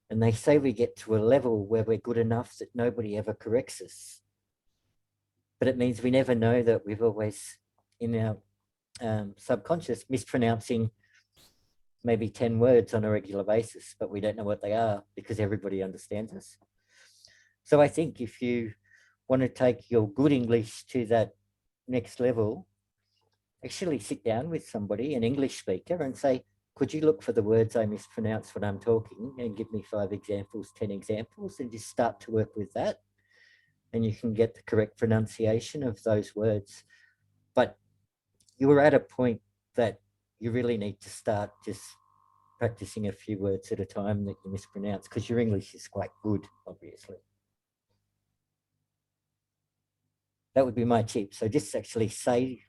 and they say we get to a level where we're good enough that nobody ever corrects us. But it means we never know that we've always, in our subconscious, mispronouncing maybe 10 words on a regular basis, but we don't know what they are because everybody understands us. So I think if you want to take your good English to that next level, actually sit down with somebody, an English speaker, and say, could you look for the words I mispronounce when I'm talking and give me 5 examples, 10 examples, and just start to work with that. And you can get the correct pronunciation of those words. But you are at a point that you really need to start just practicing a few words at a time that you mispronounce, because your English is quite good, obviously. that would be my tip. So just actually say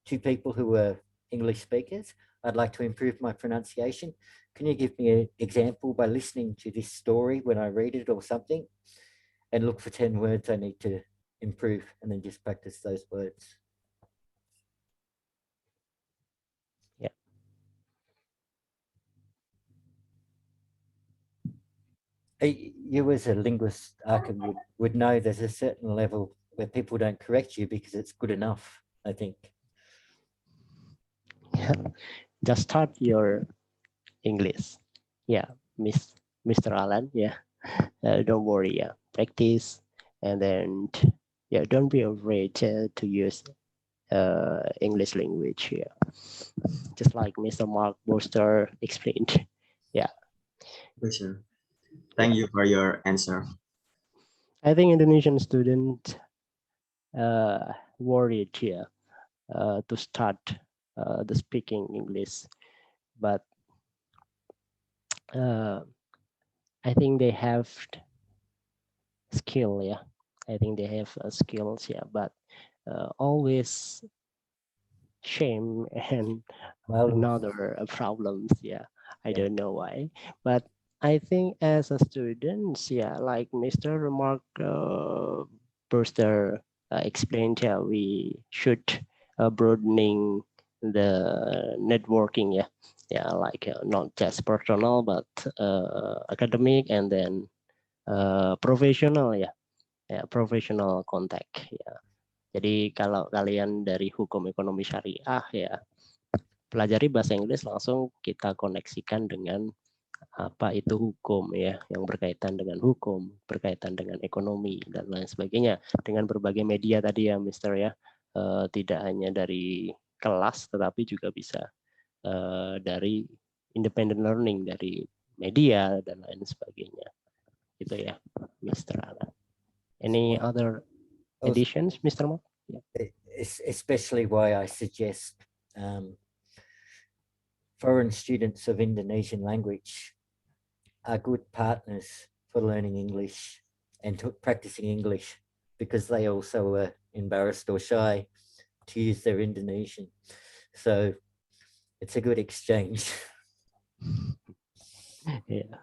to people who are English speakers, I'd like to improve my pronunciation. Can you give me an example by listening to this story when I read it or something, and look for 10 words I need to improve, and then just practice those words. Yeah. You as a linguist, Arkin, would know there's a certain level where people don't correct you because it's good enough, I think. Yeah. Just start your English. Yeah, Mr. Alan. Yeah, don't worry. Yeah, practice, and then yeah, don't be afraid to use English language. Yeah, just like Mr. Mark Broster explained. Yeah. Sure. Thank you for your answer. I think Indonesian students worried here to start the speaking English, but I think they have skill. Yeah, I think they have skills. Yeah, but always shame and another problems. Yeah, I don't know why, but I think as a student, yeah, like Mr. Mark Brewster explained, yeah, we should broadening the networking. Yeah, yeah, like not just personal but academic and then professional. Yeah, yeah, professional contact. Yeah. Jadi kalau kalian dari hukum ekonomi syariah ya pelajari bahasa Inggris langsung kita koneksikan dengan apa itu hukum ya yang berkaitan dengan hukum, berkaitan dengan ekonomi dan lain sebagainya dengan berbagai media tadi ya Mister ya. Tidak hanya dari kelas tetapi juga bisa dari independent learning dari media dan lain sebagainya. Gitu ya Mister Alan. Any other additions Mr. Mark? Yeah. Especially why I suggest foreign students of Indonesian language are good partners for learning English and practicing English, because they also are embarrassed or shy to use their Indonesian. So it's a good exchange. Yeah.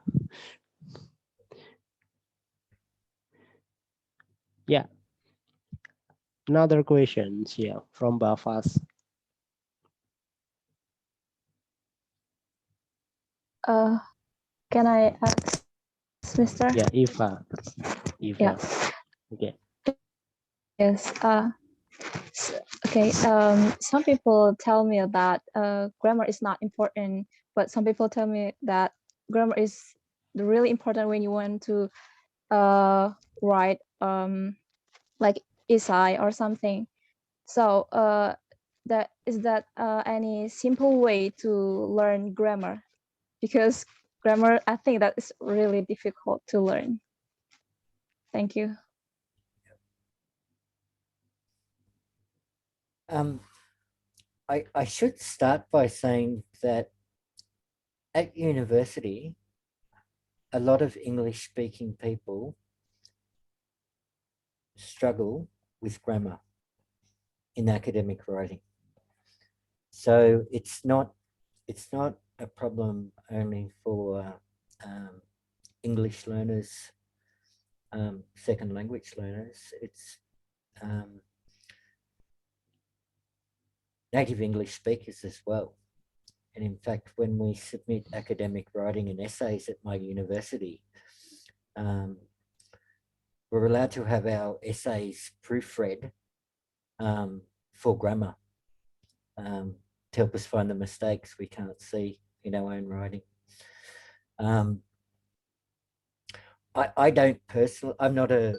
Yeah. Another questions, yeah, from Bafas. Can I ask, Mr.? Yeah, Eva. Yeah. Okay. Yes. Okay. Some people tell me that grammar is not important, but some people tell me that grammar is really important when you want to write like essay or something. So that is that any simple way to learn grammar? Because grammar, I think that is really difficult to learn. Thank you. I should start by saying that at university, a lot of English speaking people struggle with grammar in academic writing. So it's not a problem only for English learners, second language learners. It's native English speakers as well. And in fact, when we submit academic writing and essays at my university, we're allowed to have our essays proofread for grammar to help us find the mistakes we can't see in our own writing. I don't personally, I'm not a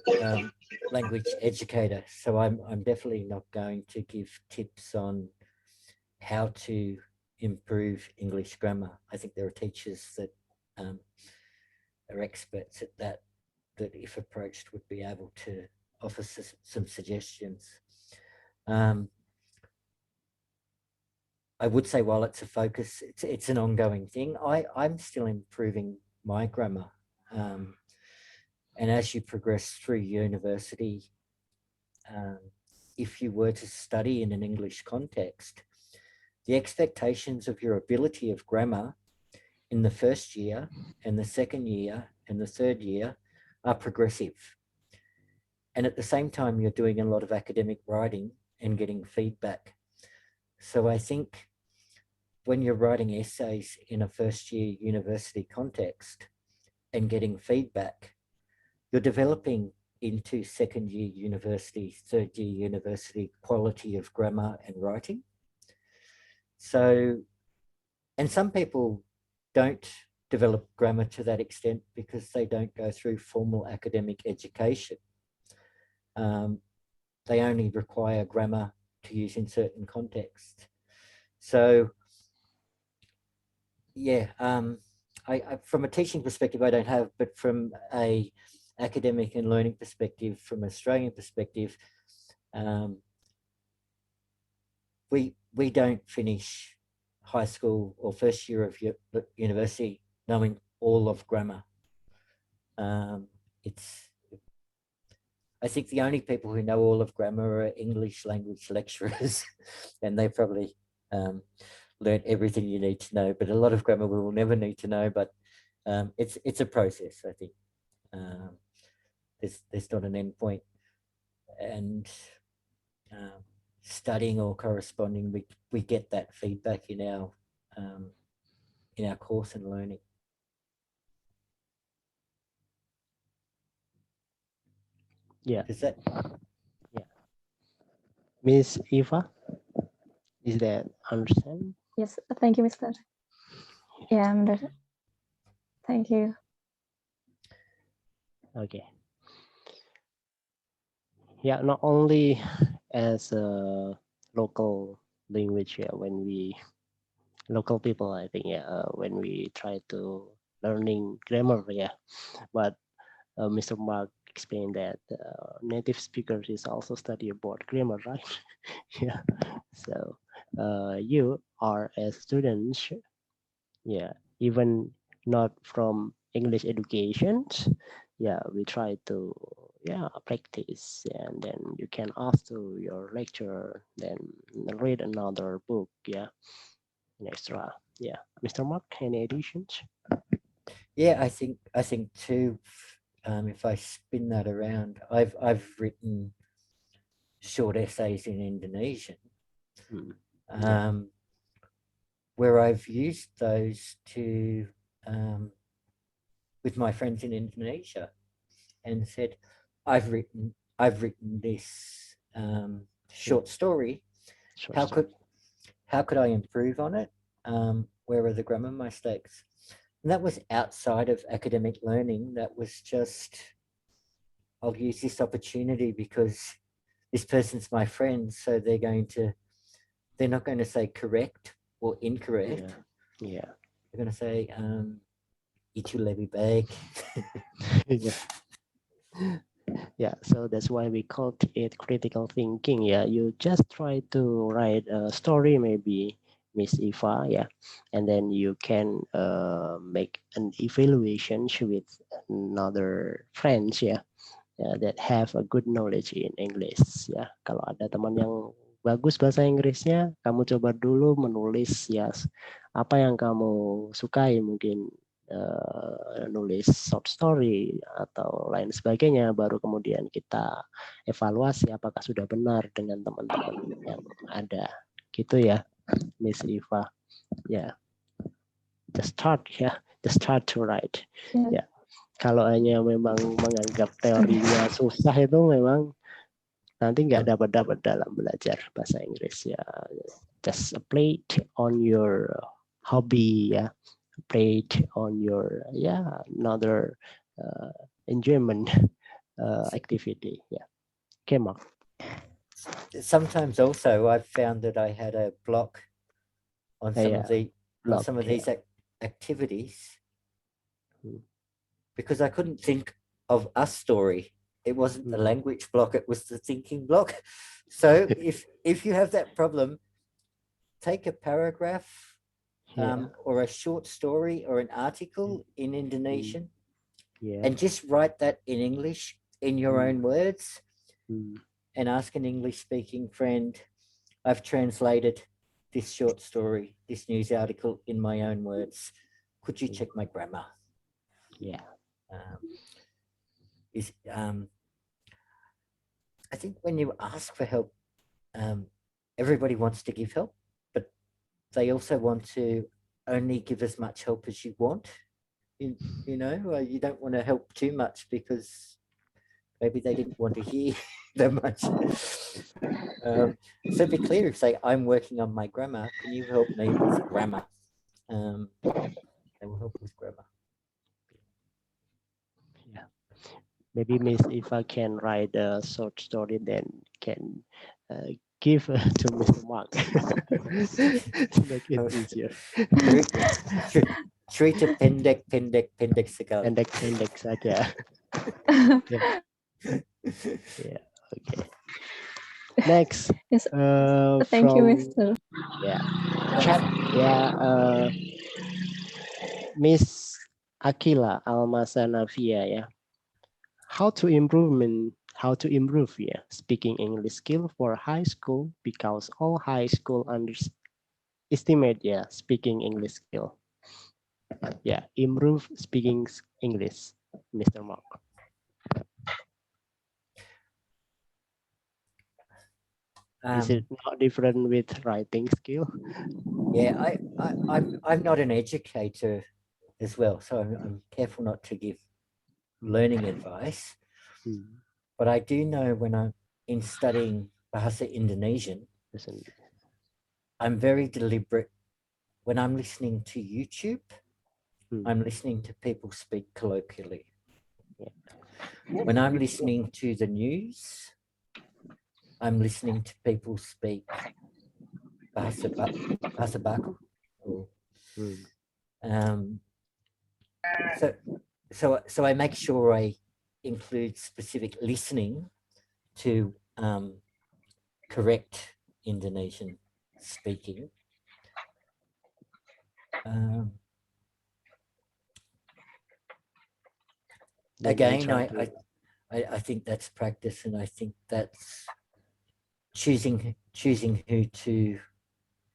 language educator, so I'm definitely not going to give tips on how to improve English grammar. I think there are teachers that are experts at that, that if approached would be able to offer some suggestions. I would say while it's a focus, it's an ongoing thing. I'm still improving my grammar. And as you progress through university, if you were to study in an English context, the expectations of your ability of grammar in the first year and the second year and the third year are progressive. And at the same time, you're doing a lot of academic writing and getting feedback. So I think when you're writing essays in a first year university context and getting feedback, you're developing into second year university, third year university quality of grammar and writing. So, and some people don't develop grammar to that extent because they don't go through formal academic education. They only require grammar to use in certain contexts. So, yeah, I from a teaching perspective, I don't have, but from a academic and learning perspective, from an Australian perspective, we don't finish high school or first year of university knowing all of grammar. I think the only people who know all of grammar are English language lecturers, and they probably learned everything you need to know. But a lot of grammar we will never need to know. But it's a process, I think. There's not an end point, and studying or corresponding, we get that feedback in our course and learning. Yeah. Is that? Yeah. Miss Eva, is that understand? Yes, thank you, Mr. Yeah, thank you. Okay. Yeah, not only as a local language, yeah, when we local people, I think, yeah, when we try to learning grammar, yeah, but Mr. Mark explained that native speakers is also study about grammar, right? Yeah. So you are as students, yeah, even not from English education, yeah, we try to practice, and then you can ask to your lecturer, then read another book, yeah, extra. Yeah, Mr. Mark, any additions? Yeah, I think too. If I spin that around, I've written short essays in Indonesian, where I've used those to with my friends in Indonesia, and said, I've written this short story. How could I improve on it? Where are the grammar mistakes? And that was outside of academic learning. That was just, I'll use this opportunity because this person's my friend, so they're not going to say correct or incorrect. Yeah. They're going to say, itu lebih baik. Yeah. Yeah, so that's why we call it critical thinking. Yeah, you just try to write a story, maybe, Miss Eva, yeah, and then you can make an evaluation with another friends, yeah, that have a good knowledge in English, ya. Kalau ada teman yang bagus bahasa Inggrisnya, kamu coba dulu menulis ya apa yang kamu sukai, mungkin nulis short story atau lain sebagainya, baru kemudian kita evaluasi apakah sudah benar dengan teman-teman yang ada, gitu ya, Miss Eva. Ya, just start to write. Ya, kalau hanya memang menganggap teorinya susah itu memang nanti nggak dapat dalam belajar bahasa Inggris, ya. Just play it on your hobby, ya. Play it on your another enjoyment activity. Yeah. Okay, Mark. Sometimes also I've found that I had a block on some of these activities because I couldn't think of a story. It wasn't the language block, it was the thinking block. So if you have that problem, take a paragraph or a short story or an article in Indonesian and just write that in English in your own words and ask an English-speaking friend, I've translated this short story, this news article in my own words. Could you check my grammar? Yeah. I think when you ask for help, everybody wants to give help, but they also want to only give as much help as you want. You know, you don't want to help too much because maybe they didn't want to hear that much. So be clear, say, I'm working on my grammar. Can you help me with grammar? They will help with grammar. Yeah. Maybe Miss, if I can write a short story, then can give to Mr. Mark to make it easier. Cerita pendek sekali. Pendek saja. Yeah. Yeah. Okay. Next. Yes. Thank you, from, Mr. Yeah. Chat. Yeah. Miss Akila Almasanavia. Yeah. How to improve speaking English skill for high school, because all high school underestimate speaking English skill. Yeah, improve speaking English, Mr. Mark. Is it not different with writing skill? Yeah, I'm not an educator as well, so I'm careful not to give learning advice. But I do know when I'm in studying Bahasa Indonesian, I'm very deliberate. When I'm listening to YouTube, I'm listening to people speak colloquially. When I'm listening to the news, I'm listening to people speak Bahasa Baku. So I make sure I include specific listening to correct Indonesian speaking. Again, I think that's practice, and I think that's choosing who to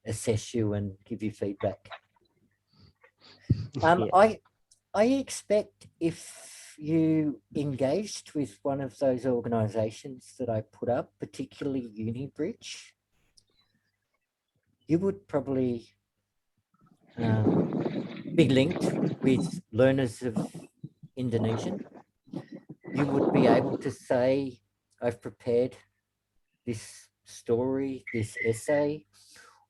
assess you and give you feedback. I expect if you engaged with one of those organizations that I put up, particularly UniBridge, you would probably be linked with learners of Indonesian. You would be able to say, I've prepared this story, this essay,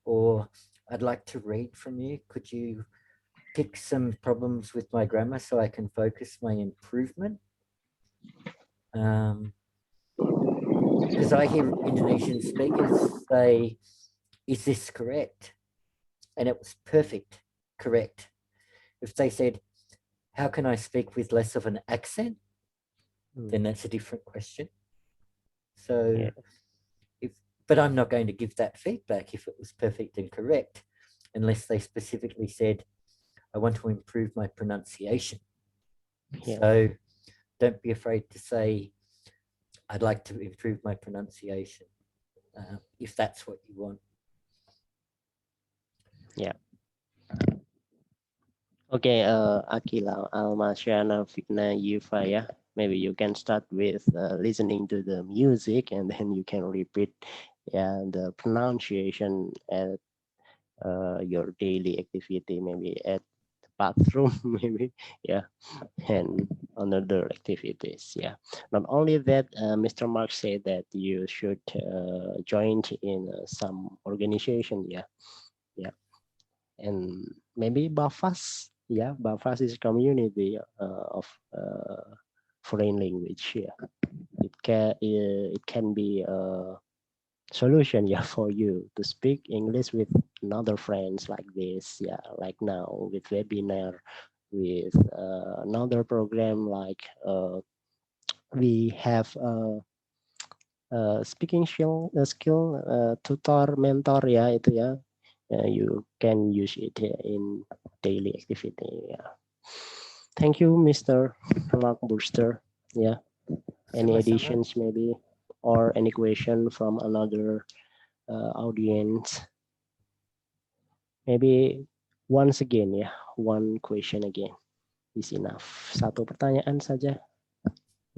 or I'd like to read from you. Could you pick some problems with my grammar so I can focus my improvement? Because I hear Indonesian speakers say, is this correct? And it was perfect, correct. If they said, how can I speak with less of an accent? Then that's a different question. So, but I'm not going to give that feedback if it was perfect and correct, unless they specifically said, I want to improve my pronunciation. So don't be afraid to say, I'd like to improve my pronunciation, if that's what you want. Yeah. Okay, Akila, Almasyana, Fitna, Yufa, yeah. Maybe you can start with listening to the music, and then you can repeat the pronunciation at your daily activity, maybe at the bathroom, maybe, and another activities, Not only that, Mr. Mark said that you should join in some organization, and maybe BAFAS, BAFAS is community of foreign language. It can be a solution for you to speak English with another friends like this, like now with webinar, with another program like we have speaking skill tutor mentor, itu you can use it in daily activity. Thank you, Mr. Mark Broster. Any Sama-sama. additions maybe? or any question from another audience? Maybe once again ya, one question again is enough. Satu pertanyaan saja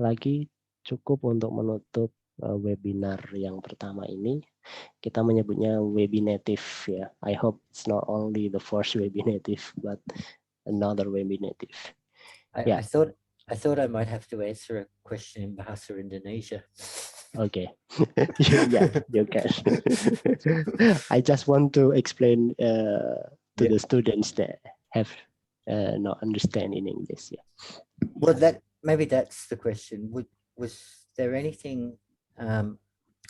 lagi cukup untuk menutup webinar yang pertama ini. Kita menyebutnya Webinative ya. I hope it's not only the first Webinative, but another Webinative. I thought I might have to answer a question in Bahasa Indonesia. Okay. Yeah, you can. I just want to explain to the students that have not understand in English. Yeah. Well, maybe that's the question. Was there anything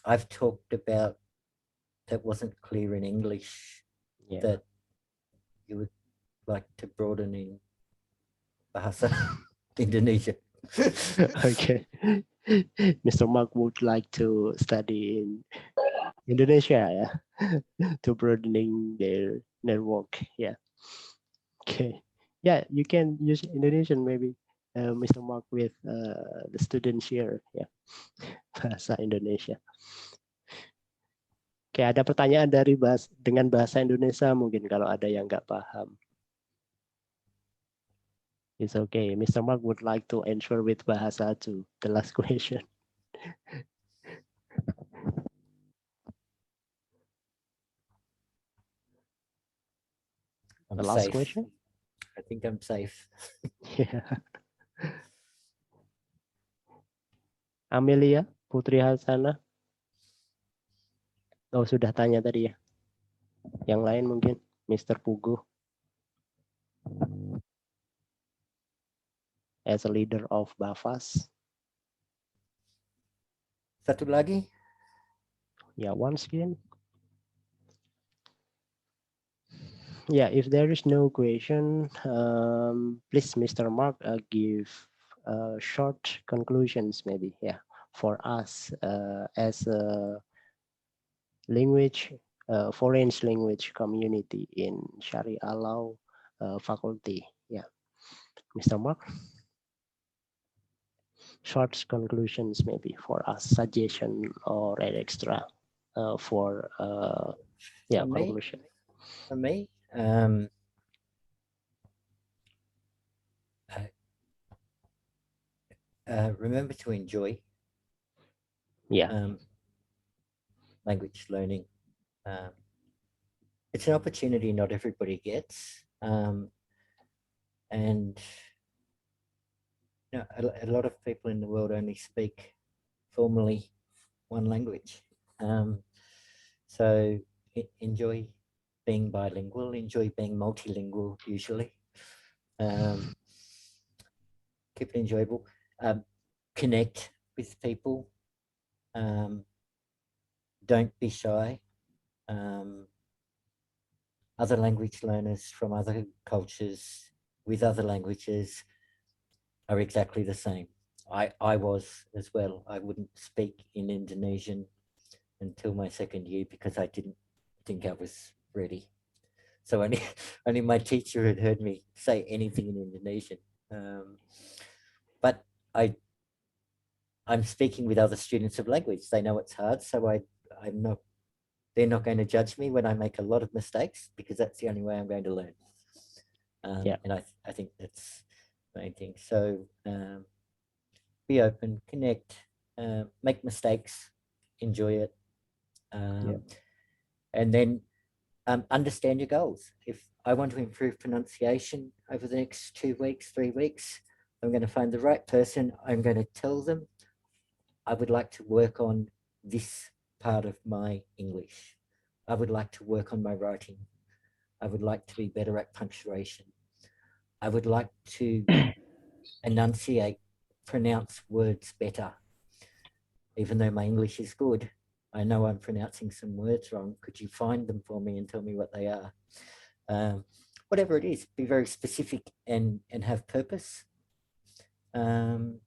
I've talked about that wasn't clear in English that you would like to broaden in Bahasa Indonesia? Okay. Mr. Mark would like to study in Indonesia, yeah, to broadening their network. Yeah. Okay. Yeah, you can use Indonesian maybe, Mr. Mark, with the students here. Yeah. Bahasa Indonesia. Oke, ada pertanyaan dari dengan bahasa Indonesia mungkin kalau ada yang nggak paham. It's okay. Mr. Mark would like to answer with bahasa too. The last question. I'm The last safe. question. I think I'm safe. Yeah. Amelia Putri Hasana. Oh, sudah tanya tadi ya. Yang lain mungkin Mr. Pugu. As a leader of BAFAS. Satu lagi. Yeah, once again. Yeah, if there is no question, please, Mr. Mark, give short conclusions maybe, yeah, for us as a foreign language community in Sharia law faculty. Yeah, Mr. Mark, short conclusions maybe for us, suggestion or an extra for conclusion. For me, remember to enjoy language learning. It's an opportunity not everybody gets, and you know, a lot of people in the world only speak formally one language. So enjoy being bilingual, enjoy being multilingual usually. Keep it enjoyable. Connect with people. Don't be shy. Other language learners from other cultures with other languages are exactly the same. I was as well. I wouldn't speak in Indonesian until my second year because I didn't think I was ready. So only my teacher had heard me say anything in Indonesian. But I'm speaking with other students of language. They know it's hard, so they're not going to judge me when I make a lot of mistakes because that's the only way I'm going to learn. And I think that's the main thing. So be open, connect, make mistakes, enjoy it. And then understand your goals. If I want to improve pronunciation over the next 2 weeks, 3 weeks, I'm going to find the right person. I'm going to tell them I would like to work on this part of my English. I would like to work on my writing. I would like to be better at punctuation. I would like to enunciate, pronounce words better. Even though my English is good, I know I'm pronouncing some words wrong. Could you find them for me and tell me what they are? Whatever it is, be very specific and have purpose. And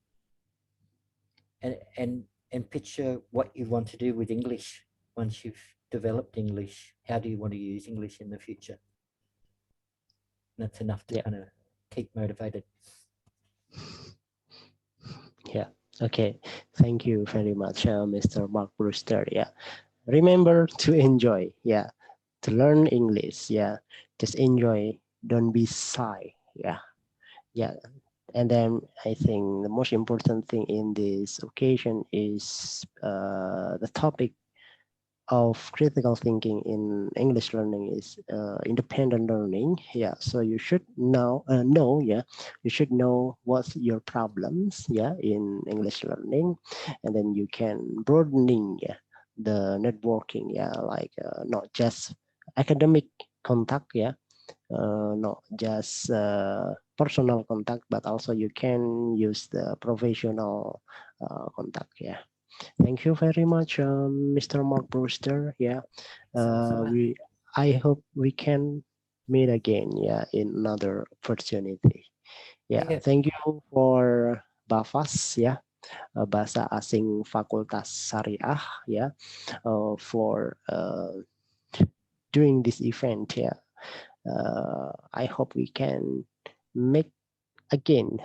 picture what you want to do with English once you've developed English. How do you want to use English in the future? And that's enough to kind of keep motivated. Yeah, Okay, thank you very much, Mr. Mark Broster. Yeah, remember to enjoy. Yeah, to learn English. Yeah, just enjoy. Don't be shy. Yeah, yeah. And then I think the most important thing in this occasion is the topic of critical thinking in English learning is independent learning. Yeah, so you should know. Yeah, you should know what's your problems. Yeah, in English learning, and then you can broadening. Yeah, the networking. Yeah, like not just academic contact. Yeah, not just personal contact, but also you can use the professional contact. Yeah. Thank you very much, Mr. Mark Brewster. Yeah, I hope we can meet again. Yeah, in another opportunity. Yeah, Yeah. thank you for BAFAS. Yeah, Bahasa Asing Fakultas Syariah. Yeah, for doing this event. Yeah, I hope we can make again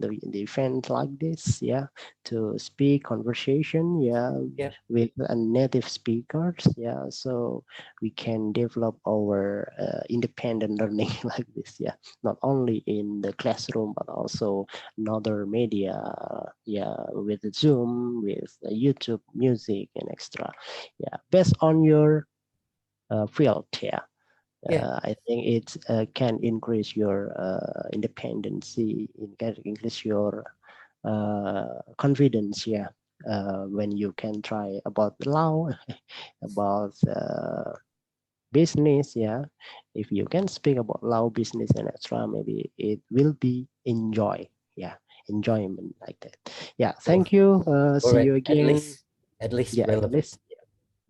the event like this, yeah, to speak conversation, yeah, Yeah. with native speakers, yeah, so we can develop our independent learning like this, yeah, not only in the classroom but also another media, yeah, with Zoom, with YouTube, music, and extra, yeah, based on your field, yeah. Yeah. I think it can increase your independency, can increase your confidence. Yeah, when you can try about law, about business. Yeah, if you can speak about law, business, and extra, maybe it will be enjoy. Yeah, enjoyment like that. Yeah, Or, thank you. or See you at again. least Yeah, at relevant. least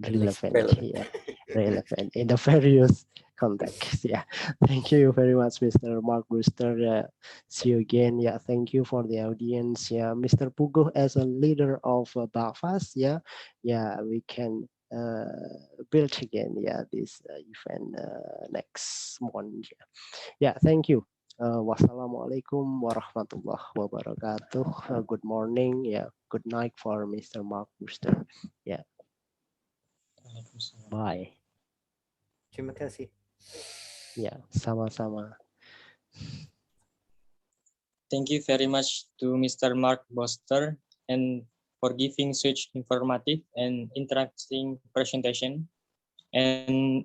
At least relevant. relevant. Yeah, relevant in the various contexts. Yeah, thank you very much, Mr. Mark Brewster. See you again. Yeah, thank you for the audience. Yeah, Mr. Pugo as a leader of BAFAS. Yeah, yeah, we can build again. Yeah, this event next month. Yeah, yeah, thank you. Wassalamualaikum warahmatullahi wabarakatuh. Good morning. Yeah, good night for Mr. Mark Brewster. Yeah. Bye. Terima kasih. Ya, sama-sama. Thank you very much to Mr. Mark Broster and for giving such informative and interesting presentation, and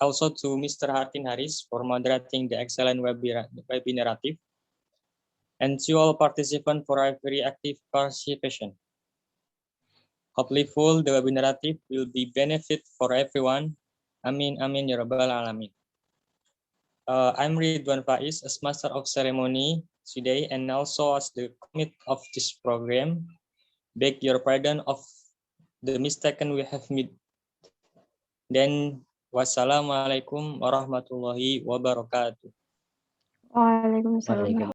also to Mr. Arkin Haris for moderating the excellent webinarative, and to all participants for a very active participation. Hopefully, the webinarative will be benefit for everyone. Amin, amin, ya rabbal alamin. I'm Ridwan Faiz as Master of Ceremony today, and also as the commit of this program. Beg your pardon of the mistaken we have made. Then, wassalamualaikum warahmatullahi wabarakatuh. Waalaikumsalam.